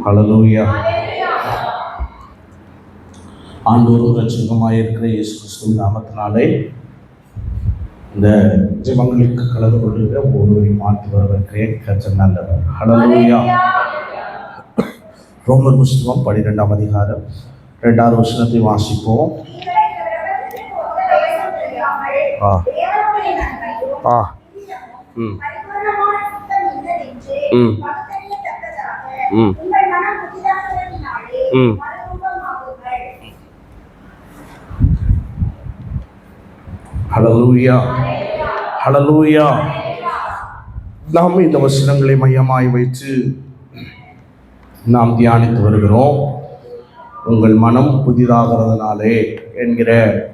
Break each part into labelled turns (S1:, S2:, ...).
S1: ஹல்லேலூயா. ஆண்டவரும் இரட்சகருமாய் இருக்கிற இயேசு கிறிஸ்துவின் நாமத்தினாலே இந்த ஜெபங்களுக்கு கலந்து கொள்கிற ஒருவரை மாற்றி வரவேற்கிறேன். கர்த்தர் நல்லவர். ஹல்லேலூயா. ரோமர் புஸ்தகம் 12ஆம் அதிகாரம் 2வது வசனத்தை வாசிப்போம். ஹல்லேலூயா, ஹல்லேலூயா. நாம் இந்த வசனங்களை மையமாய் வைத்து நாம் தியானித்து வருகிறோம். உங்கள் மனம் புதிதாகிறதுனாலே என்கிற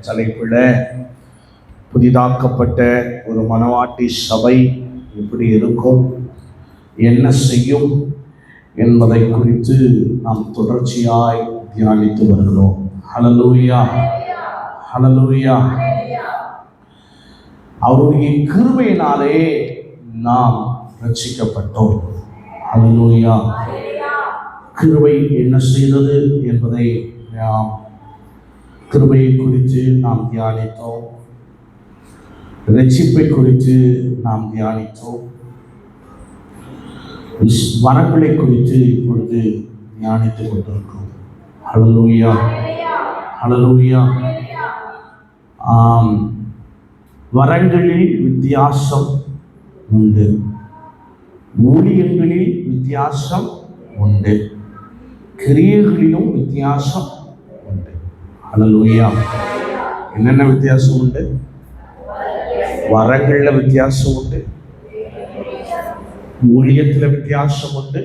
S1: தலைப்பில் புதிதாக்கப்பட்ட ஒரு மனவாட்டி சபை எப்படி இருக்கும், என்ன செய்யும் என்பதை குறித்து நாம் தொடர்ச்சியாய் தியானித்து வருகிறோம். ஹல்லேலூயா, ஹல்லேலூயா. அவருடைய கிருபையினாலே நாம் ரட்சிக்கப்பட்டோம். ஹல்லேலூயா. கிருபை என்ன செய்தது என்பதை நாம் கிருபையை குறித்து நாம் தியானித்தோம். ரட்சிப்பை குறித்து நாம் தியானித்தோம். வரங்களை குறித்து இப்பொழுது தியானித்துக் கொண்டிருக்கிறோம். ஹல்லேலூயா, ஹல்லேலூயா. வரங்களில் வித்தியாசம் உண்டு, ஊழியங்களில் வித்தியாசம் உண்டு, கிரியைகளிலும் வித்தியாசம் உண்டு. ஹல்லேலூயா. என்னென்ன வித்தியாசம் உண்டு? வரங்கள்ல வித்தியாசம் உண்டு, ஊழியத்தில் வித்தியாசம் உண்டு,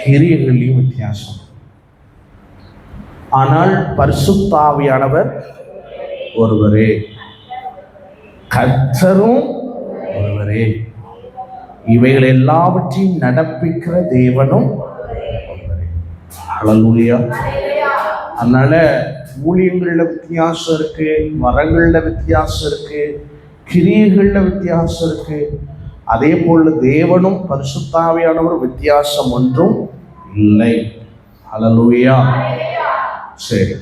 S1: கிரியைகளிலும் வித்தியாசம். ஆனால் பரிசுத்த ஆவியானவர் ஒருவரே, கர்த்தரும் ஒருவரே, இவைகள் எல்லாவற்றையும் நடப்பிக்கிற தேவனும் ஒருவரே. ஹல்லேலூயா. அதனால ஊழியங்கள்ல வித்தியாசம் இருக்கு, வரங்கள்ல வித்தியாசம் இருக்கு, கிரியைகள்ல வித்தியாசம் இருக்கு. அதே போல தேவனும் பரிசுத்த ஆவியானவர் வித்தியாசம் ஒன்றும் இல்லை. ஹல்லேலூயா. சரி.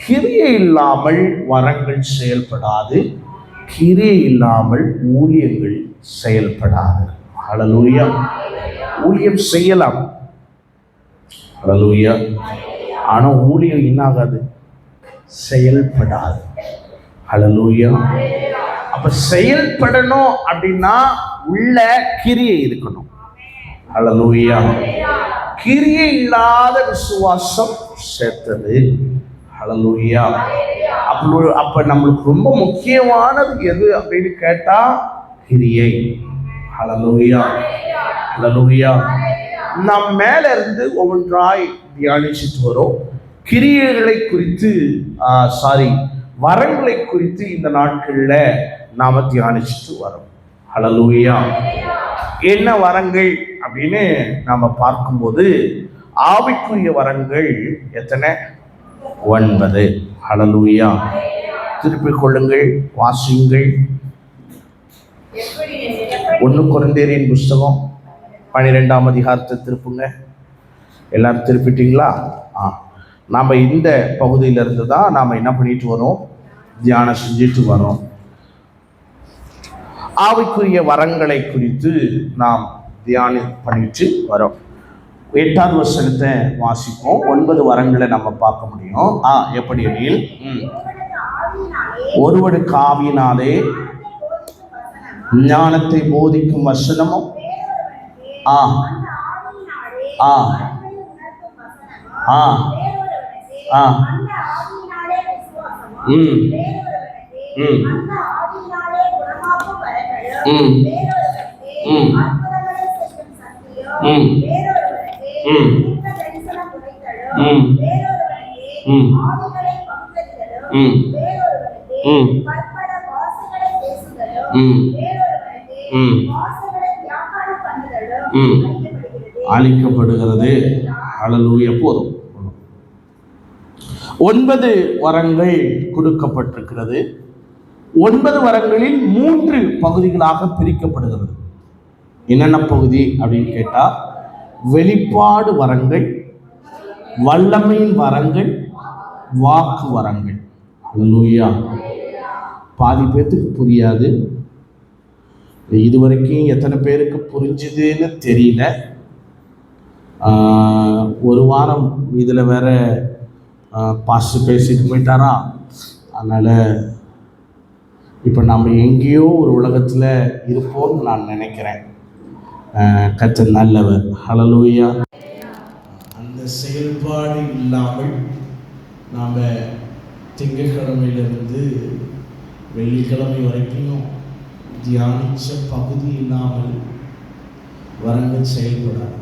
S1: கிரியை இல்லாமல் வரங்கள் செயல்படாது, கிரியை இல்லாமல் ஊழியங்கள் செயல்படாது. ஹல்லேலூயா. ஊழியம் செய்யலாம், ஹல்லேலூயா. ஆனா ஊழியம் என்னாகாது? செயல்படாது. ஹல்லேலூயா. அப்ப செயல்படணும் அப்படின்னா உள்ள கிரியை இருக்கணும். ஹல்லேலூயா. கிரியை இல்லாத விசுவாசம் செத்தது. ஹல்லேலூயா. அப்ப நம்மளுக்கு ரொம்ப முக்கியமானது எது அப்படின்னு கேட்டா கிரியை. ஹல்லேலூயா, ஹல்லேலூயா. நாம் மேல இருந்து ஒவ்வொன்றாய் தியானிச்சுட்டு வரோம். கிரியைகளை குறித்து வரங்களை குறித்து இந்த நாட்கள்ல நாம தியானிச்சுட்டு வரோம். ஹல்லேலூயா. என்ன வரங்கள் அப்படின்னு நாம பார்க்கும்போது ஆவிக்குரிய வரங்கள் எத்தனை? 9. ஹல்லேலூயா. திருப்பிக் கொள்ளுங்கள், வாசியுங்கள். 1 கொரிந்தியரின் புஸ்தகம் 12ஆம் அதிகாரத்தை திருப்புங்க. எல்லாரும் திருப்பிட்டீங்களா? நாம் இந்த பகுதியிலிருந்து தான் நாம் என்ன பண்ணிட்டு வரோம்? தியானம் செஞ்சுட்டு வரோம். ஆவிக்குரிய வரங்களை குறித்து நாம் தியானம் பண்ணிட்டு வரோம். 8வது வசனத்தை வாசிப்போம். 9 வரங்களை நம்ம பார்க்க முடியும். எப்படி எனில், ஒருவனுக்கு ஆவியினாலே ஞானத்தை போதிக்கும் வசனமும் அளிக்கப்படுகிறது. ஹல்லேலூயா. போதும். 9 வரங்கள் கொடுக்கப்பட்டிருக்கிறது. 9 வரங்களில் 3 பகுதிகளாக பிரிக்கப்படுகிறது. என்னென்ன பகுதி அப்படின்னு கேட்டால், வெளிப்பாடு வரங்கள், வல்லமையின் வரங்கள், வாக்கு வரங்கள். அல்லேலூயா. பாதி பேத்துக்கு புரியாது. இதுவரைக்கும் எத்தனை பேருக்கு புரிஞ்சுதுன்னு தெரியல. ஒரு வாரம் இதில் வேற பாஸ்டர் பேசிட்டு போயிட்டாரா. அதனால் இப்போ நம்ம எங்கேயோ ஒரு உலகத்தில் இருப்போம்னு நான் நினைக்கிறேன். கர்த்தர் நல்லவர். ஹல்லேலூயா. அந்த செயல்பாடு இல்லாமல் நாம் திங்கட்கிழமையிலிருந்து வெள்ளிக்கிழமை வரைக்கும் தியானித்த பகுதி இல்லாமல் வரங்கள் செயல்படாது.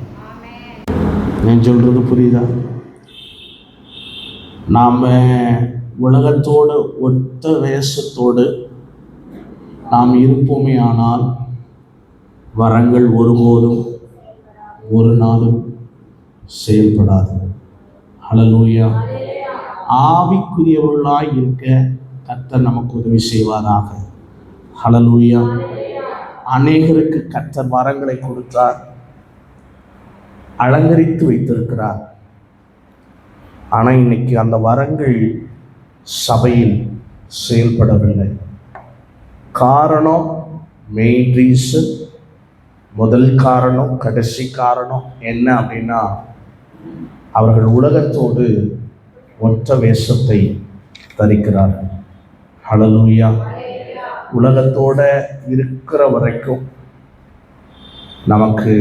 S1: நான் சொல்கிறது புரியுதா? நாம் உலகத்தோடு ஒத்த வேஷத்தோடு நாம் இருப்போமே ஆனால் வரங்கள் ஒருபோதும் ஒரு நாளும் செயல்படாது. ஹல்லேலூயா. ஆவிக்குரியவர்களாய் இருக்க கர்த்தர் நமக்கு உதவி செய்வாராக. ஹல்லேலூயா. அநேகருக்கு கர்த்தர் வரங்களை கொடுத்தார், அலங்கரித்து வைத்திருக்கிறார். ஆனால் இன்னைக்கு அந்த வரங்கள் சபையில் செயல்படவில்லை. காரணம், மெயின் ரீசன், முதல் காரணம், கடைசி காரணம் என்ன அப்படின்னா, அவர்கள் உலகத்தோடு ஒற்ற வேஷத்தை தரிக்கிறார்கள். ஹல்லேலூயா. உலகத்தோட இருக்கிற வரைக்கும் நமக்கு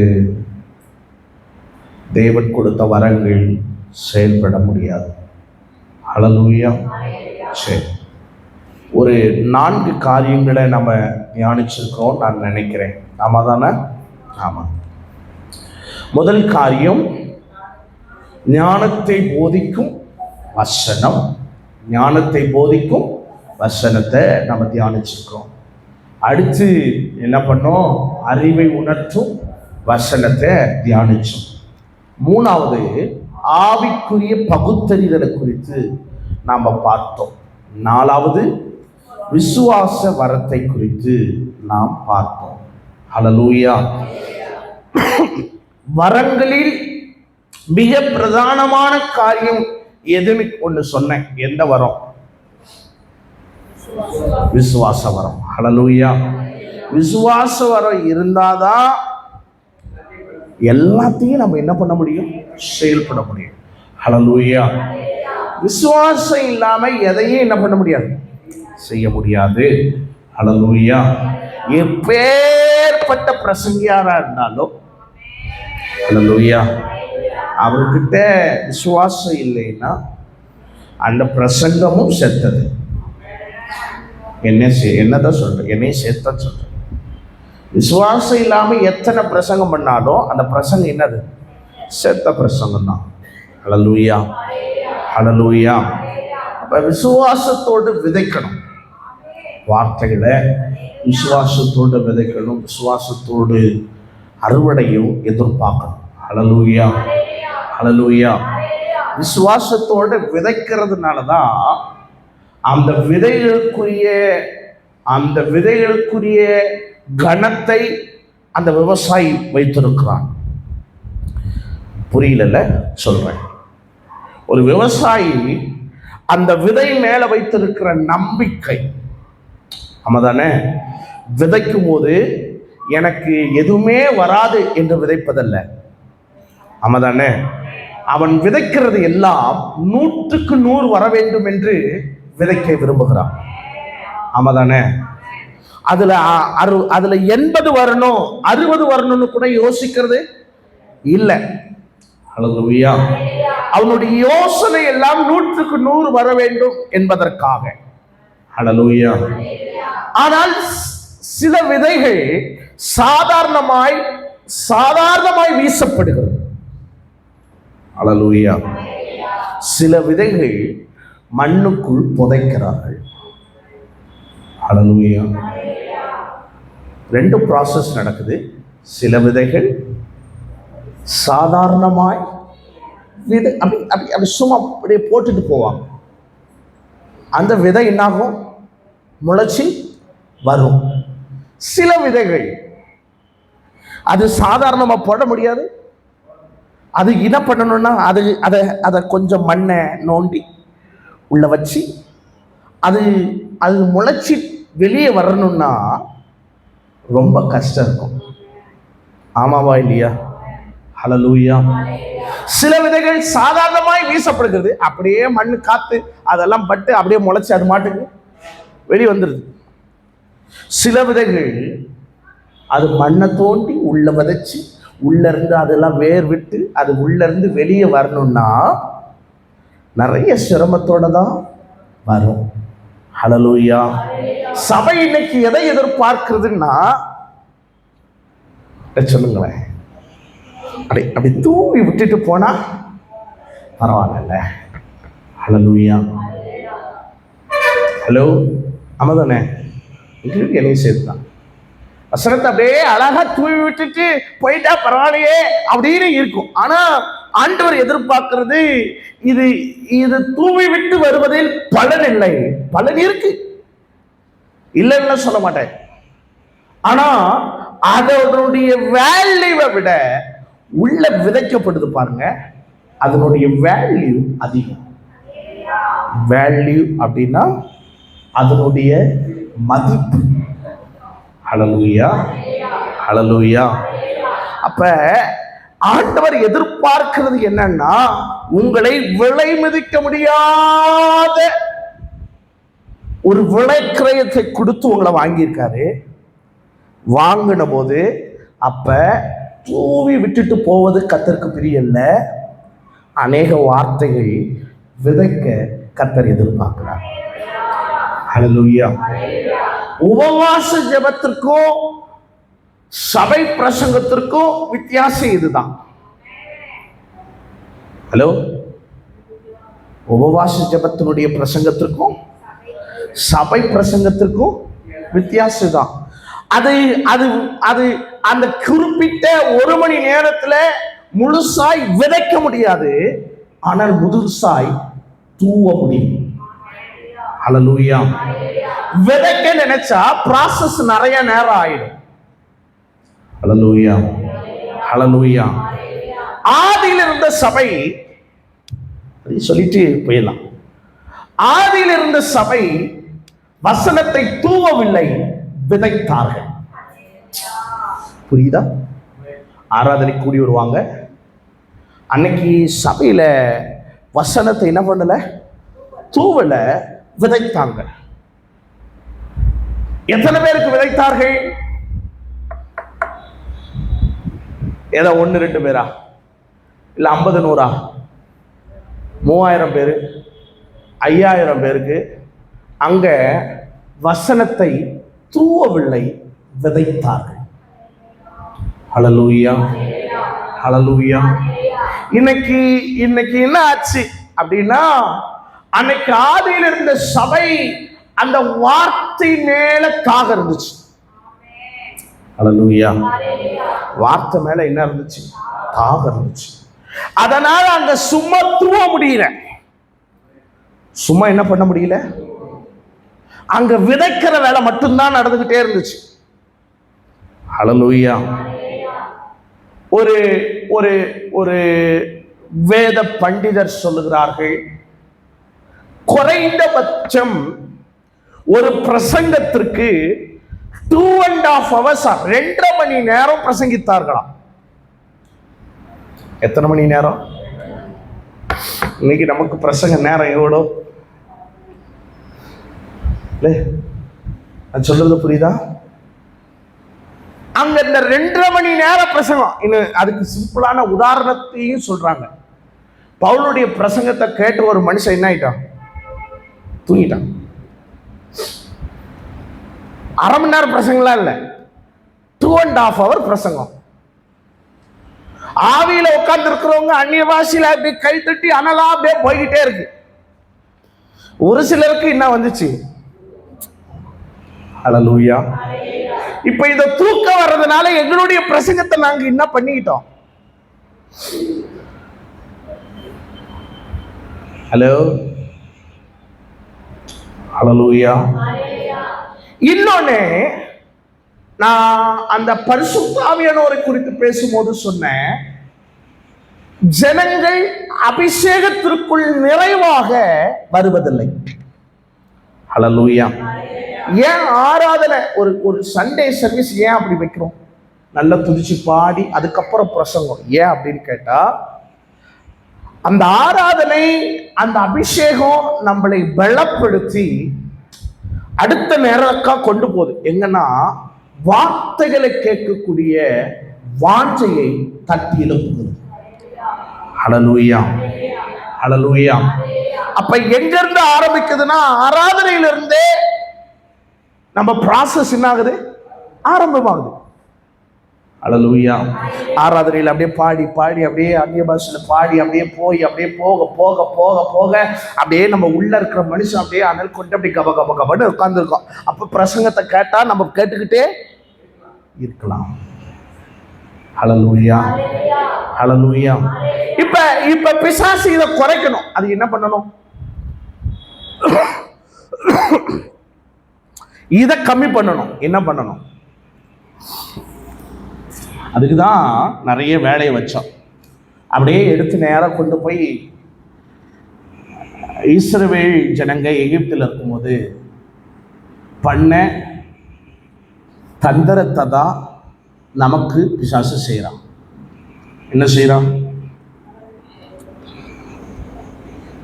S1: தேவன் கொடுத்த வரங்கள் செயல்பட முடியாது. ஹல்லேலூயா. சரி, ஒரு 4 காரியங்களை நம்ம தியானிச்சிருக்கோம் நான் நினைக்கிறேன். ஆமாம் தானே? ஆமாம். முதல் காரியம், ஞானத்தை போதிக்கும் வசனம். ஞானத்தை போதிக்கும் வசனத்தை நம்ம தியானிச்சிருக்கோம். அடுத்து என்ன பண்ணோம்? அறிவை உணர்த்தும் வசனத்தை தியானிச்சோம். 3வது, ஆவிக்குரிய பகுத்தறிதலை குறித்து நாம் பார்த்தோம். 4வது, விசுவாச வரத்தை குறித்து நாம் பார்த்தோம். ஹல்லேலூயா. வரங்களில் மிக பிரதானமான காரியம் எதுன்னு ஒன்று சொன்னேன். எந்த வரம்? விசுவாச வரம். ஹல்லேலூயா. விசுவாச வரம் இருந்தாதான் எல்லாத்தையும் நம்ம என்ன பண்ண முடியும்? செயல்பட முடியும். ஹல்லேலூயா. விசுவாசம் இல்லாம எதையும் என்ன பண்ண முடியாது? செய்ய முடியாது. ஹல்லேலூயா. எப்பேற்பட்ட பிரசங்கியாரா இருந்தாலும், ஹல்லேலூயா, அவர்கிட்ட விசுவாசம் இல்லைன்னா அந்த பிரசங்கமும் செத்தது. என்னதான் சொல்றேன்? என்னையும் சேர்த்த சொல்றேன். விசுவாசம் இல்லாம எத்தனை பிரசங்கம் பண்ணாலும் அந்த பிரசங்கம் என்னது? செத்த பிரசங்கம் தான். ஹல்லேலூயா. ஹல்லேலூயா. அப்ப விசுவாசத்தோடு விதைக்கணும். வார்த்தைகளை விசுவாசத்தோடு விதைக்கணும். விசுவாசத்தோடு அறுவடையும் எதிர்பார்க்கணும். ஹல்லேலூயா. ஹல்லேலூயா. விசுவாசத்தோடு விதைக்கிறதுனால தான் அந்த விதைகளுக்குரிய கணத்தை அந்த விவசாயி வைத்திருக்கிறான். புரியல சொல்றேன். ஒரு விவசாயி அந்த விதை மேல வைத்திருக்கிற நம்பிக்கை, ஆமாதானே? விதைக்கும் போது எனக்கு எதுவுமே வராது என்று விதைப்பதல்ல, ஆமாதானே? அவன் விதைக்கிறது எல்லாம் 100க்கு 100 வர வேண்டும் என்று விதைக்க விரும்புகிறான், ஆமாதானே? அதுல 80 வரணும் 60 வரணும்னு கூட யோசிக்கிறது இல்லை. ஹல்லேலூயா. அவனுடைய யோசனை எல்லாம் 100க்கு 100 வர வேண்டும் என்பதற்காக. ஹல்லேலூயா. ஆனால் சில விதைகள் சாதாரணமாய் வீசப்படுகிறது. ஹல்லேலூயா. சில விதைகள் மண்ணுக்குள் புதைக்கிறார்கள். ஹல்லேலூயா. 2 ப்ராசஸ் நடக்குது. சில விதைகள் சாதாரணமாய் விதை அப்படி சும்மா அப்படியே போட்டுட்டு போவாங்க. அந்த விதை என்னாகும்? முளைச்சி வரும். சில விதைகள் அது சாதாரணமா போட முடியாது. அது என்ன பண்ணணும்னா அதை கொஞ்சம் மண்ணை நோண்டி உள்ள வச்சு அது முளைச்சி வெளியே வரணும்னா ரொம்ப கஷ்டம் இருக்கும். ஆமாவா இல்லையா? ஹல்லேலூயா. சில விதைகள் சாதாரணமாய் வீசப்படுகிறது, அப்படியே மண்ணு காத்து அதெல்லாம் பட்டு அப்படியே முளைச்சி அது மாட்டுக்கு வெளியே வந்துடுது. சில விதைகள் அது மண்ணை தோண்டி உள்ள விதைச்சு உள்ள இருந்து அதெல்லாம் வேர் விட்டு அது உள்ள இருந்து வெளியே வரணும்னா நிறைய சிரமத்தோட தான் வரும். ஹல்லேலூயா. சபை இன்னைக்கு எதை எதிர்பார்க்கிறதுன்னா சொல்லுங்களேன், அப்படி தூவி விட்டுட்டு போனா பரவாயில்ல. ஹல்லேலூயா. ஹலோ, ஆமாதானே? உங்களுக்கு என்னையும் சேர்த்துதான் வசனத்தை அப்படியே அழகா தூவி விட்டுட்டு போயிட்டா பரவாயில்லையே அப்படின்னு இருக்கும். ஆனா ஆண்டவர் எதிர்பார்க்கிறது இது தூவி விட்டு வருவதில் பலன் இல்லை. பலன் இருக்கு, இல்லைன்னு சொல்ல மாட்டேன். ஆனா அதனுடைய வேல்யூவை விட உள்ள விதைக்கப்படுது பாருங்க, அதனுடைய வேல்யூ அதிகம். வேல்யூ அப்படின்னா அதனுடைய மதிப்பு. ஹல்லேலூயா, ஹல்லேலூயா. அப்ப ஆண்டவர் எதிர்பார்க்கிறது என்னன்னா, உங்களை விலை மதிக்க முடியாத ஒரு விலை கிரயத்தை கொடுத்து உங்களை வாங்கியிருக்காரு. வாங்கின போது அப்ப தூவி விட்டுட்டு போவது கர்த்தருக்கு பிரியல்ல. அநேக வார்த்தைகள் விதைக்க கர்த்தர் எதிர்பார்க்கிறார். ஹல்லேலூயா. உபவாச ஜெபத்திற்கும் சபை பிரசங்கத்திற்கும் வித்தியாசம் இதுதான். ஹலோ, உபவாச ஜெபத்தினுடைய பிரசங்கத்திற்கும் சபை பிரசங்கத்திற்கும் வித்தியாசம் தான். அது அது அது அந்த குறிப்பிட்ட ஒரு மணி நேரத்தில் முழுசாய் விதைக்க முடியாது, ஆனால் முழுசாய் தூவ முடியும். ஹல்லேலூயா. விதைக்க நினைச்சா ப்ராசஸ் நிறைய நேரம் ஆயிடும். ஹல்லேலூயா, ஹல்லேலூயா. ஆதியில் இருந்த சபை சொல்லிட்டு போயிடலாம். ஆதியில் இருந்த சபை வசனத்தை தூவவில்லை, விதைத்தார்கள். புரியுதா? ஆராதனை கூடி வருவாங்க, அன்னைக்கு சபையில வசனத்தை என்ன பண்ணல, தூவல, விதைத்தாங்க. எத்தனை பேருக்கு விதைத்தார்கள்? ஏதோ 1-2 பேரா, இல்ல 50-100, 3000 பேரு, 5000 பேருக்கு அங்க வசனத்தை தூவவில்லை, விதைத்தார்கள். ஹல்லேலூயா, ஹல்லேலூயா. இன்னைக்கு என்ன ஆச்சு அப்படின்னா, அன்னைக்கு ஆதியில் இருந்த சபை அந்த வார்த்தை மேல தாக இருந்துச்சு. ஹல்லேலூயா. வார்த்தை மேல என்ன இருந்துச்சு? தாக இருந்துச்சு. அதனால அங்க சும்மா தூவ முடியல, சும்மா என்ன பண்ண முடியல, அங்க விதைக்கிற வேலை மட்டும்தான் நடந்துகிட்டே இருந்துச்சு. ஹல்லேலூயா. ஒரு ஒரு ஒரு வேத பண்டிதர் சொல்லுகிறார்கள், குறைந்தபட்சம் ஒரு பிரசங்கத்திற்கு 2.5 hours, 2.5 மணி நேரம் பிரசங்கித்தார்களாம். எத்தனை மணி நேரம்? இன்னைக்கு நமக்கு பிரசங்க நேரம் எவ்வளோ? நான் சொல்றது புரியுதா? அங்க இந்த 2.5 மணி நேரம் பிரசங்கம். இன்னும் அதுக்கு சிம்பிளான உதாரணத்தையும் சொல்றாங்க. பவுலுடைய பிரசங்கத்தை கேட்டு ஒரு மனுஷன் என்ன ஆயிட்டான்? தூங்கிட்டான். 1/2 மணி நேரம் பிரசங்கம்லாம் இல்லை, 2.5 hour பிரசங்கம். ஆவியில உட்கார்ந்து இருக்கிறவங்க அந்நிய பாஷையில அப்படி கை தட்டி அனலா அப்படியே போய்கிட்டே இருக்கு. ஒரு சிலருக்கு என்ன வந்துச்சு? ஹல்லேலூயா. இப்ப இந்த தூக்கம் வர்றதுனால எங்களுடைய பிரசங்கத்தை நாங்க என்ன பண்ணிக்கிட்டோம்? ஹலோ, ஹல்லேலூயா. இன்னொன்னு, நான் அந்த பரிசுத்த ஆவியானவரை குறித்து பேசும்போது சொன்னேன், ஜனங்கள் அபிஷேகத்திற்குள் நிறைவாக வருவதில்லை. ஹல்லேலூயா. ஏன் ஆராதனை ஒரு சண்டே சர்வீஸ் ஏன் அப்படி வைக்கிறோம்? நல்லா துதிச்சு பாடி அதுக்கப்புறம் பிரசங்கம் ஏன் அப்படின்னு கேட்டா, அந்த ஆராதனை, அந்த அபிஷேகம் நம்மளை பலப்படுத்தி அடுத்த நேரக்கா கொண்டு போகுது. எங்கன்னா வார்த்தைகளை கேட்கக்கூடிய வாஞ்சையை தட்டி எழுப்புகிறது. ஹல்லேலூயா, ஹல்லேலூயா. அப்ப எங்க இருந்து ஆரம்பிக்குதுன்னா, ஆராதனையிலிருந்தே நம்ம ப்ராசஸ் என்ன ஆகுது? ஆரம்பமாகுது. ஹல்லேலூயா. ஆராதனையில் அப்படியே பாடி பாடி அப்படியே அந்நிய பாஷையில பாடி அப்படியே போய் அப்படியே போக போக போக போக அப்படியே நம்ம உள்ள இருக்கிற மனுஷன் அப்படியே அனல் கொண்டு அப்படி கப கப கபன்னு உட்கார்ந்துருக்கோம். அப்ப பிரசங்கத்தை கேட்டா நம்ம கேட்டுக்கிட்டே இருக்கலாம். ஹல்லேலூயா, ஹல்லேலூயா. இப்ப பிசாசு இதை குறைக்கணும். அது என்ன பண்ணணும்? இதை கம்மி பண்ணணும். என்ன பண்ணணும்? அதுக்கு தான் நிறைய வேலையை வச்சோம். அப்படியே எடுத்து நேரம் கொண்டு போய் இஸ்ரவேல் ஜனங்க எகிப்தில் இருக்கும்போது பண்ண தந்திரத்தை தான் நமக்கு பிசாசு செய்கிறான். என்ன செய்கிறான்?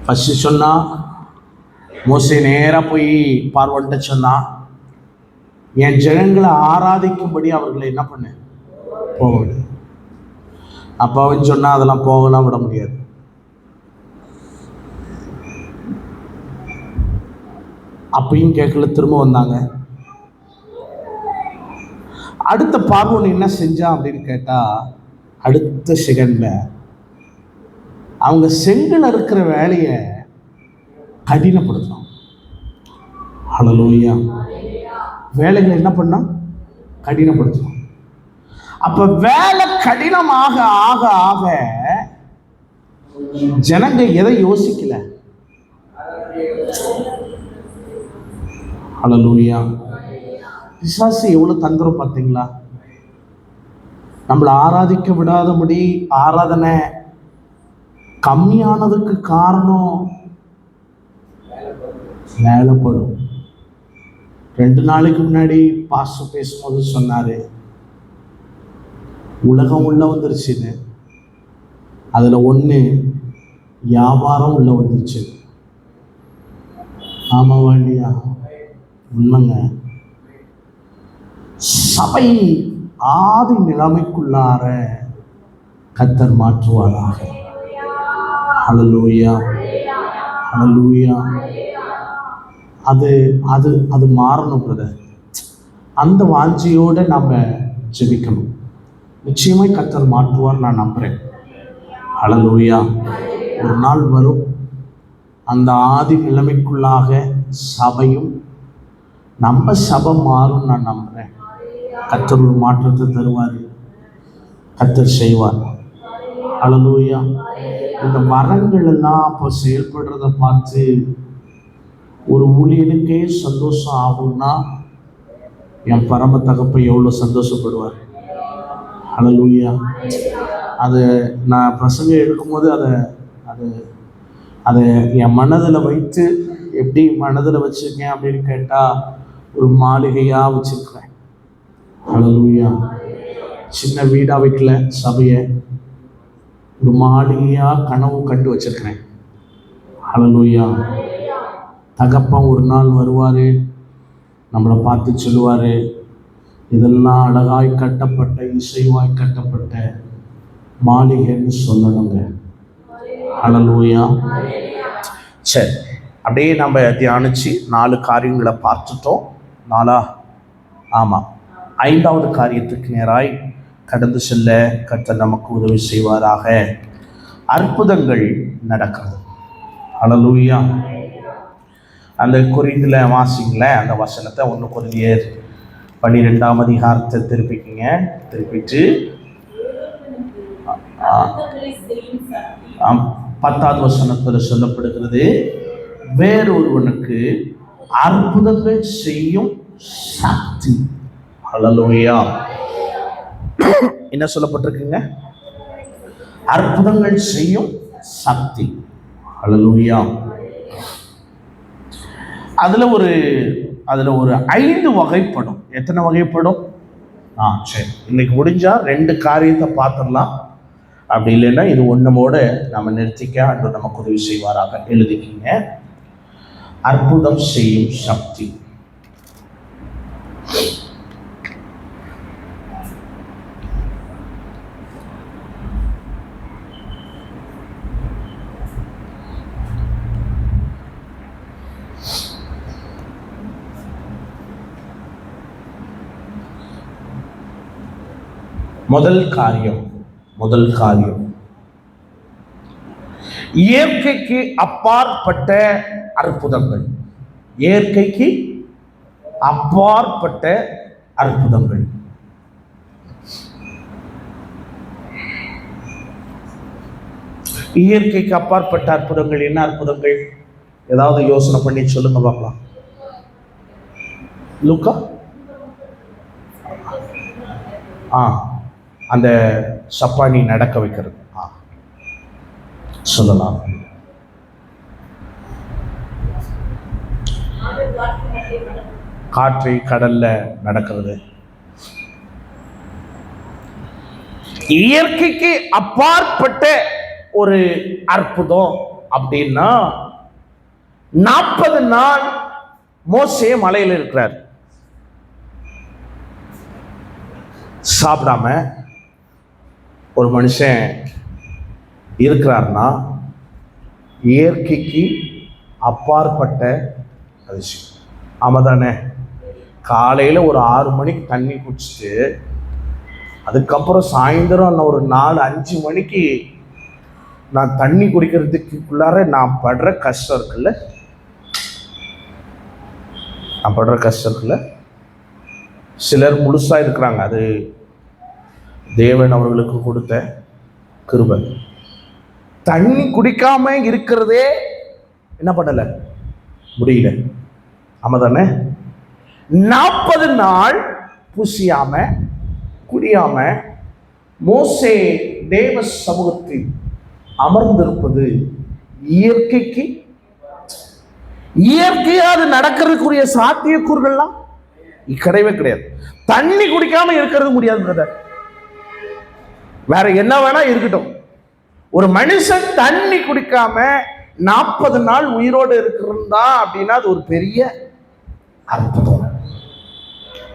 S1: ஃபஸ்ட்டு சொன்னா, மோசே நேராக போய் பார்வன்ட்ட சொன்னா, என் ஜனங்களை ஆராதிக்கும்படி அவர்களை என்ன பண்ண போகவிடு. அப்போ அவன் சொன்னா, அதெல்லாம் போகலாம் விட முடியாது. அப்பயும் கேட்கல, திரும்ப வந்தாங்க. அடுத்த பார்வன் என்ன செஞ்சான் அப்படின்னு கேட்டா, அடுத்த செகண்ட்ல அவங்க செங்கல் இருக்கிற வேலையை கடினப்படுத்தணும். ஹல்லேலூயா. வேலைகளை என்ன பண்ணா? கடினப்படுத்தணும். அப்ப வேலை கடினமாக ஆக ஆக ஜனங்க எதை யோசிக்கல? ஹல்லேலூயா. பிசாசு எவ்வளவு தந்திரம் பார்த்தீங்களா? நம்மளை ஆராதிக்க விடாதபடி ஆராதனை கம்மியானதுக்கு காரணம் வேலைப்படும். 2 நாளைக்கு முன்னாடி பாஸ்டர் பேசும்போது சொன்னாரு, உலகம் உள்ள வந்துருச்சுன்னு. அதுல ஒண்ணு வியாபாரம் உள்ள வந்துருச்சு. ஆமாவா இல்லையா? உண்மைங்க. சபை ஆதி நிலைமைக்குள்ளார கர்த்தர் மாற்றுவாராக. ஹல்லேலூயா, ஹல்லேலூயா. அது அது அது மாறணும் பிரதர். அந்த வாஞ்சியோட நாம ஜெபிக்கணும். நிச்சயமாய் கர்த்தர் மாற்றுவார், நான் நம்புறேன். ஹல்லேலூயா. ஒரு நாள் வரும், அந்த ஆதி நிலைமைக்குள்ளாக சபையும் நம்ம சபை மாறும், நான் நம்புறேன். கர்த்தர் ஒரு மாற்றத்தை தருவார், கர்த்தர் செய்வார். ஹல்லேலூயா. இந்த மரங்கள் எல்லாம் அப்போ செயல்படுறத பார்த்து ஒரு ஊழியனுக்கே சந்தோஷம் ஆகும்னா, என் பரம தகப்பை எவ்வளோ சந்தோஷப்படுவார். ஹல்லேலூயா. அது நான் பிரசங்கம் எடுக்கும்போது அதை அதை அதை என் மனதில் வைத்து, எப்படி மனதில் வச்சுருக்கேன் அப்படின்னு கேட்டால், ஒரு மாளிகையாக வச்சுருக்கிறேன். ஹல்லேலூயா. சின்ன வீடாக வைக்கல, சபையை ஒரு மாளிகையாக கனவு கண்டு வச்சிருக்கிறேன். ஹல்லேலூயா. தகப்பன் ஒரு நாள் வருவார், நம்மளை பார்த்து சொல்லுவார், இதெல்லாம் அழகாய் கட்டப்பட்ட, இசைவாய் கட்டப்பட்ட மாளிகைன்னு சொல்லணுங்க. ஹல்லேலூயா. சரி, அப்படியே நம்ம தியானிச்சு 4 காரியங்களை பார்த்துட்டோம். 4 ஆமாம், 5வது காரியத்துக்கு நேராய் கடந்து செல்ல கர்த்தர் நமக்கு உதவி செய்வாராக. அற்புதங்கள் நடக்கிறது. ஹல்லேலூயா. அந்த கொரிந்தியில் வாசிங்களேன் அந்த வசனத்தை. 1 கொரிந்தியர் 12ஆம் அதிகாரத்தை திருப்பிக்கிங்க. திருப்பிட்டு 10வது வசனத்தில் சொல்லப்படுகிறது, வேறொருவனுக்கு அற்புதங்கள் செய்யும் சக்தி. ஹல்லேலூயா. என்ன சொல்லப்பட்டிருக்குங்க? அற்புதங்கள் செய்யும் சக்தி. ஹல்லேலூயா. அதுல ஒரு 5 வகைப்படும். எத்தனை வகைப்படும்? சரி, இன்னைக்கு முடிஞ்சா 2 காரியத்தை பார்த்துடலாம். அப்படி இல்லைன்னா இது ஒன்னமோட நம்ம நிறுத்திக்க அன்று நமக்கு உதவி செய்வாராக. எழுதிக்கிங்க. அற்புதம் செய்யும் சக்தி. முதல் காரியம் இயற்கைக்கு அப்பாற்பட்ட அற்புதங்கள். இயற்கைக்கு அப்பாற்பட்ட அற்புதங்கள். இயற்கைக்கு அப்பாற்பட்ட அற்புதங்கள் என்ன அற்புதங்கள்? ஏதாவது யோசனை பண்ணி சொல்லுங்க பார்க்கலாம். லூக்கா அந்த சப்பானி நடக்க வைக்கிறது சொல்லலாம். காற்றை கடல்ல நடக்கிறது. இயற்கைக்கு அப்பாற்பட்ட ஒரு அற்புதம் அப்படின்னா 40 நாள் மோசே மலையில் இருக்கிறார், சாப்பிடாம. ஒரு மனுஷன் இருக்கிறார்னா இயற்கைக்கு அப்பாற்பட்ட அதிசயம். ஆமா தானே? காலையில் ஒரு 6 மணிக்கு தண்ணி குடிச்சிட்டு அதுக்கப்புறம் சாயந்தரம் ஒரு 4-5 மணிக்கு நான் தண்ணி குடிக்கிறதுக்குள்ளார நான் படுற கஷ்டம் இருக்குல்ல, சிலர் முழுசா இருக்கிறாங்க. அது தேவன் அவர்களுக்கு கொடுத்த கிருபை. தண்ணி குடிக்காம இருக்கிறதே என்ன பண்ணல, முடியல. ஆமா தானே? 40 நாள் புசியாம குடியாம மோசே தேவ சமூகத்தில் அமர்ந்திருப்பது இயற்கையா அது நடக்கிறதுக்குரிய சாத்தியக்கூறுகள்லாம் கிடையவே கிடையாது. தண்ணி குடிக்காம இருக்கிறது முடியாது பிரதர். வேற என்ன வேணா இருக்கட்டும், ஒரு மனுஷன் தண்ணி குடிக்காம 40 நாள் உயிரோடு இருக்கிறதா அப்படின்னா அது ஒரு பெரிய அற்புதம்.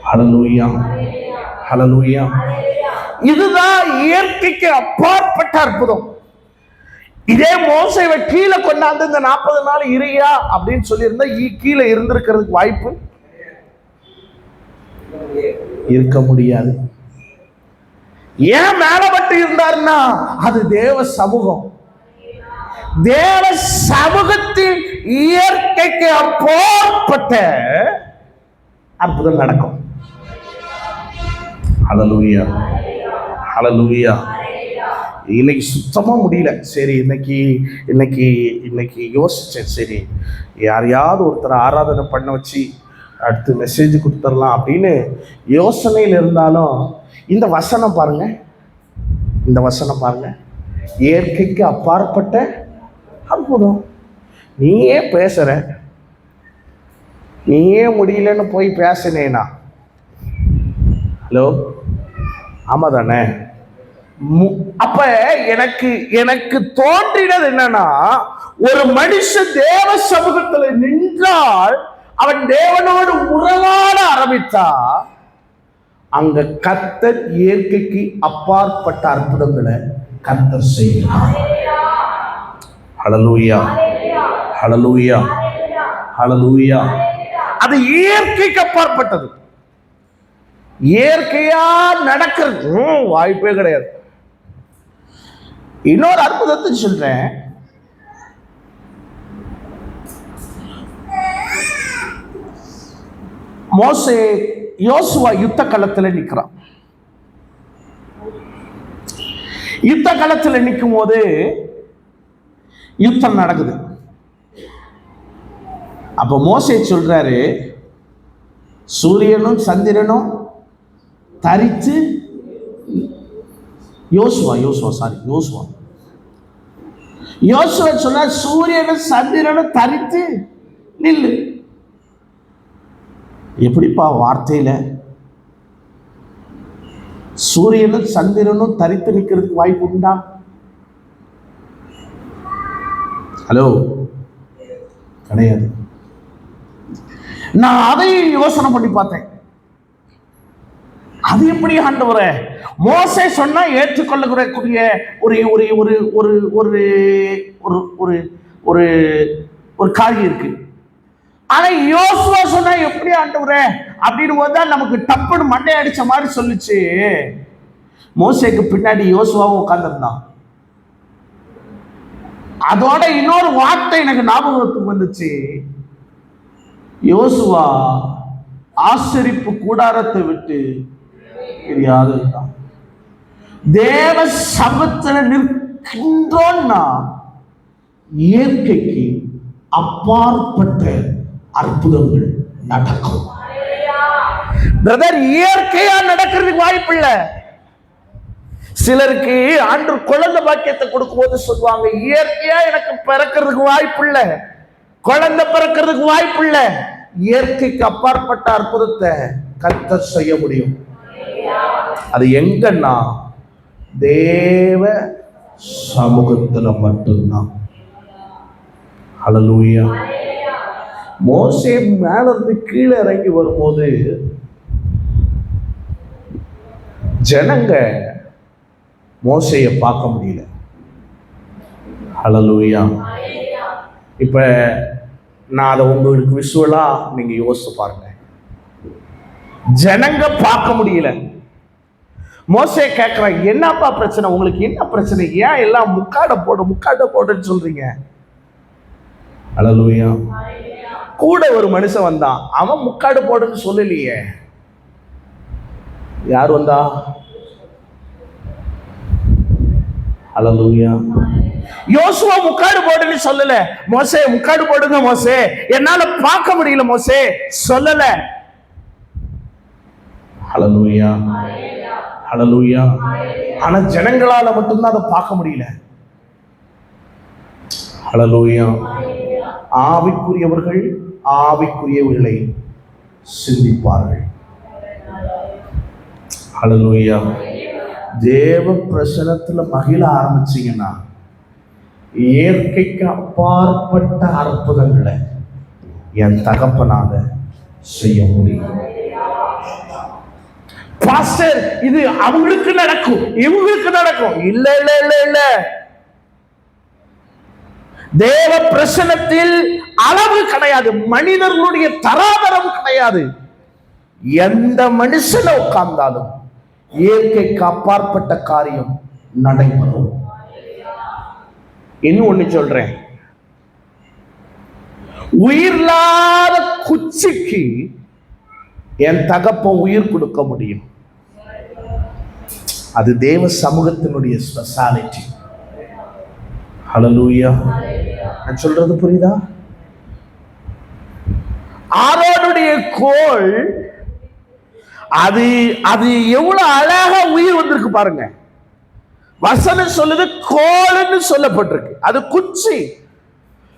S1: ஹல்லேலூயா, ஹல்லேலூயா. இதுதான் இயற்கைக்கு அப்பாற்பட்ட அற்புதம். இதே மோசேவை கீழே கொண்டாந்து இந்த 40 நாள் இறையா அப்படின்னு சொல்லியிருந்தா கீழே இருந்திருக்கிறதுக்கு வாய்ப்பு இருக்க முடியாது. ஏன் மேல மட்டும் இருந்தாருன்னா அது தேவ சமூகம். தேவ சமூகத்தில் இயற்கைக்கு அப்பாற்பட்ட அற்புதம் நடக்கும். ஹல்லேலூயா, ஹல்லேலூயா. இன்னைக்கு சுத்தமா முடியல. சரி, இன்னைக்கு யோசிச்சேன், சரி யாரையாவது ஒருத்தர் ஆராதனை பண்ண வச்சு அடுத்து மெசேஜ் கொடுத்துடலாம் அப்படின்னு யோசனையில் இருந்தாலும் இந்த வசனம் பாருங்க, இயற்கைக்கு அப்பாற்பட்ட அற்புதம். நீயே பேசுற, நீயே முடியலன்னு போய் பேசினேனா? ஹலோ, ஆமா தானே? அப்ப எனக்கு தோன்றினது என்னன்னா, ஒரு மனுஷன் தேவ சமூகத்துல நின்றால் அவன் தேவனோடு உறவாட ஆரம்பித்தா அங்க கர்த்தர் இயற்கைக்கு அப்பாற்பட்ட அற்புதங்களை கர்த்தர் செய்கிறார். ஹல்லேலூயா, ஹல்லேலூயா, ஹல்லேலூயா. அது இயற்கைக்கு அப்பாற்பட்டது. இயற்கையா நடக்கிறது வாய்ப்பே கிடையாது. இன்னொரு அற்புதத்தை சொல்றேன். மோசே யோசுவா யுத்த களத்துல நிற்கிறான். யுத்த களத்துல நிற்கும் போது யுத்தம் நடக்குது. அப்ப மோசே சொல்றாரு, சூரியனும் சந்திரனும் தரித்து, யோசுவா சொல்ற சூரியனும் சந்திரனும் தரித்து நில்லு. எப்படிப்பா வார்த்தையில சூரியனும் சந்திரனும் தரித்து நிற்கிறதுக்கு வாய்ப்பு உண்டா? ஹலோ, கிடையாது. நான் அதையும் யோசனை பண்ணி பார்த்தேன். அது எப்படி ஆண்டவரே? மோசே சொன்னா ஏற்றுக்கொள்ளக்கூடிய ஒரு ஒரு ஒரு ஒரு ஒரு ஒரு ஒரு ஒரு காரியம் இருக்கு. ஆனா யோசுவா சொன்னா எப்படி ஆண்டவரே அப்படின்னு போதுதான் நமக்கு டப்புன்னு மண்டை அடிச்ச மாதிரி சொல்லுச்சு. மோசேக்கு பின்னாடி யோசுவாவும் உட்கார்ந்துருந்தான். அதோட இன்னொரு வார்த்தை எனக்கு ஞாபகத்துக்கு வந்துச்சு. யோசுவா ஆசரிப்பு கூடாரத்தை விட்டு தெரியாதுதான். தேவ சமத்துல நிற்கின்றோம்னா இயற்கைக்கு அப்பாற்பட்ட அற்புதங்கள் நடக்கும். பிரதர், இயற்கையா நடக்கிறதுக்கு வாய்ப்பு இல்லை. சிலருக்கு ஆண்டு குழந்தை பாக்கியத்தை கொடுக்கும் போது சொல்லுவாங்க, இயற்கையா எனக்கு பிறக்கிறதுக்கு வாய்ப்பு இல்லை, குழந்தை பிறக்கிறதுக்கு வாய்ப்பு இல்லை. இயற்கைக்கு அப்பாற்பட்ட அற்புதத்தை கர்த்தர் செய்ய முடியும். அது எங்கன்னா தேவ சமூகத்துல மட்டும்தான். ஹல்லேலூயா. மோசே மேல இருந்து கீழே இறங்கி வரும்போது ஜனங்க மோசையை பார்க்க முடியல. ஹல்லேலூயா. இப்ப நான் அதை உங்களுக்கு விஷுவலா நீங்க யோசிச்சு பாருங்க. ஜனங்க பார்க்க முடியல. மோசே கேட்கிறான், என்னப்பா பிரச்சனை, உங்களுக்கு என்ன பிரச்சனை, ஏன் எல்லாம் முக்காட போடுன்னு சொல்றீங்க? ஹல்லேலூயா. கூட ஒரு மனுஷன் வந்தான், அவன் முக்காடு போடுன்னு சொல்லலையே. யார் வந்தா? ஹல்லேலூயா. யோசுவா முக்காடு போடுன்னு சொல்லல. மோசே முக்காடு போடுங்க மோசே, என்னால பார்க்க முடியல மோசே சொல்லல. ஹல்லேலூயா, ஹல்லேலூயா. ஆனா ஜனங்களால மட்டும்தான் அதை பார்க்க முடியல. ஹல்லேலூயா. ஆவிக்குரியவர்கள் ஆவிக்குரியவர்களை சிந்திப்பார்கள். ஹல்லேலூயா. தேவ பிரசனத்துல மகிழ ஆரம்பிச்சீங்கன்னா இயற்கைக்கு அப்பாற்பட்ட அற்புதங்களை என் தகப்பனால செய்ய முடியும். பாஸ்டர், இது அவங்களுக்கு நடக்கும் இவங்களுக்கு நடக்கும். இல்ல இல்ல இல்ல இல்ல. தேவ பிரசனத்தில் அளவு கிடையாது, மனிதர்களுடைய தராதரம் கிடையாது. எந்த மனுஷனை உட்கார்ந்தாலும் இயற்கைக்கு அப்பாற்பட்ட காரியம் நடைபெறும். இன்னும் ஒண்ணு சொல்றேன், உயிரில்லாத குச்சிக்கு என் தகப்பன் உயிர் கொடுக்க முடியும். அது தேவ சமூகத்தினுடைய ஸ்பெஷாலிட்டி. ஹல்லேலூயா. நான் சொல்றது புரியுதா? ஆரோனுடைய கோல் அது அது எவ்வளவு அழகா உயிர் வந்திருக்கு பாருங்க. வசனம் சொல்லுது கோல்னு சொல்லப்பட்டிருக்கு. அது குச்சி.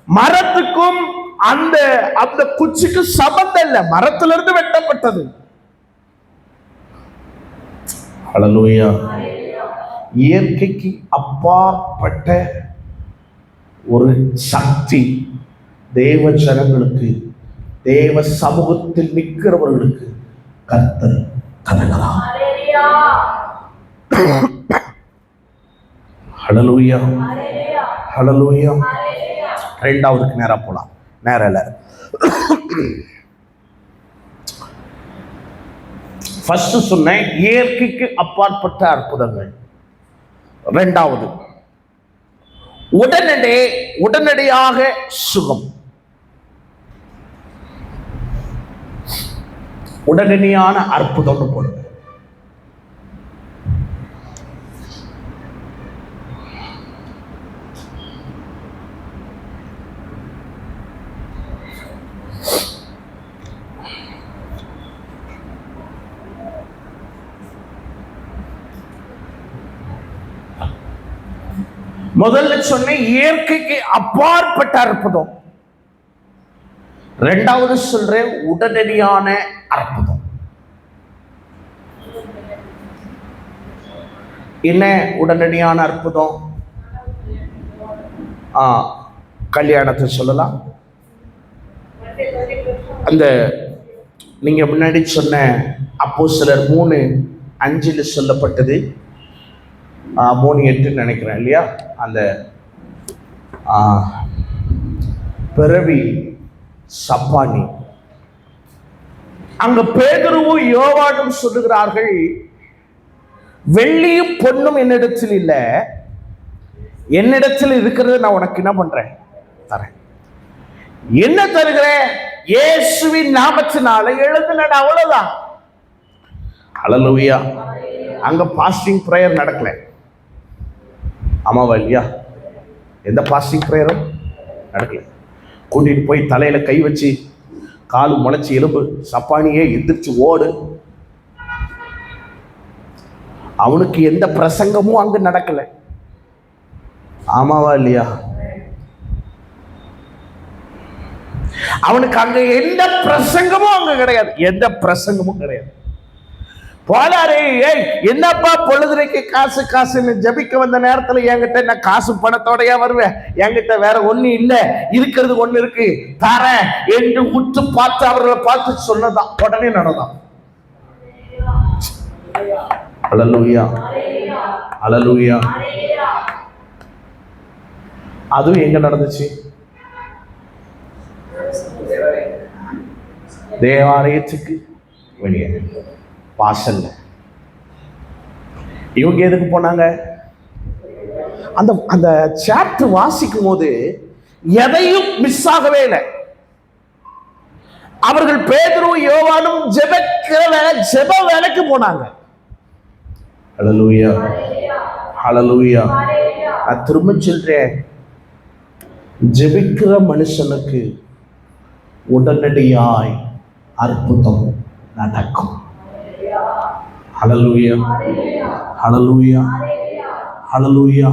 S1: மரத்துக்கும் அந்த அந்த குச்சிக்கு சம்பந்தம் இல்லை, மரத்திலிருந்து வெட்டப்பட்டது. ஹல்லேலூயா. இயற்கைக்கு அப்பாற்பட்ட ஒரு சக்தி தேவ ஜனங்களுக்கு, தேவ சமூகத்தில் நிற்கிறவர்களுக்கு கர்த்தர் தருகிறார். ஹல்லேலூயா, ஹல்லேலூயா. இரண்டாவதுக்கு நேரா போலாம். நேரம் இல்லை. ஃபர்ஸ்ட் சொன்னேன் இயற்கைக்கு அப்பாற்பட்ட அற்புதங்கள். இரண்டாவது உடனடியாக சுகம். உடனடியான அற்புதம் போடுங்க. முதல்ல சொன்ன இயற்கைக்கு அப்பாற்பட்ட அற்புதம். இரண்டாவது சொல்றேன் உடனடியான அற்புதம். என்ன உடனடியான அற்புதம்? கல்யாணத்தை சொல்லலாம். அந்த நீங்க முன்னாடி சொன்ன அப்போஸ்தலர் 3:5 சொல்லப்பட்டது, 3:8 நினைக்கிறேன் இல்லையா? அந்த பிறவி சப்பானி, அங்க பேதுருவும் யோவானும் சொல்லுகிறார்கள், வெள்ளியும் பொன்னும் என்னிடத்தில் இல்லை, என்னிடத்தில் இருக்கிறது நான் உனக்கு என்ன பண்றேன், தரேன். என்ன தருகிறேன்? இயேசுவின் நாமத்தினால எழுந்துனட, அவ்வளவுதான். ஹல்லேலூயா. அங்க பாஸ்டிங் பிரேயர் நடக்கல. ஆமாவா இல்லையா? எந்த பாஸ்டிங் பிரேயரும் நடக்கல. கூட்டிட்டு போய் தலையில கை வச்சு காலு முளைச்சி எலும்பு சப்பானியே எந்திரிச்சு ஓடு, அவனுக்கு எந்த பிரசங்கமும் அங்கு நடக்கல. ஆமாவா இல்லையா? அவனுக்கு அங்க எந்த பிரசங்கமும் அங்க கிடையாது, எந்த பிரசங்கமும் கிடையாது. போலாரே, ஏய் என்னப்பா பொழுதுரைக்கு காசு காசுன்னு ஜபிக்க வந்த நேரத்துல என்கிட்ட நான் காசு பணத்தோடையா வருவேன், என்கிட்ட வேற ஒண்ணு இல்ல, இருக்கிறது ஒண்ணு இருக்கு தர என்று உற்று பார்த்து அவர்களை பார்த்து சொன்னதான் உடனே நடந்தான். ஹல்லேலூயா, ஹல்லேலூயா. அதுவும் எங்க நடந்துச்சு? தேவாலயத்துக்கு வெளியே வாசல்ல. இவங்க எதுக்கு போனாங்க? அந்த அந்த சாப்டர் வாசிக்கும் போது எதையும் மிஸ் ஆகவே இல்லை. அவர்கள் பேதுரு யோவானும் ஜெப வேலைக்கு போனாங்க. ஹல்லேலூயா, ஹல்லேலூயா. நான் திரும்ப சொல்றேன், ஜெபிக்கிற மனுஷனுக்கு உடனடியாய் அற்புதம் நடக்கும். ஹல்லேலூயா, ஹல்லேலூயா, ஹல்லேலூயா.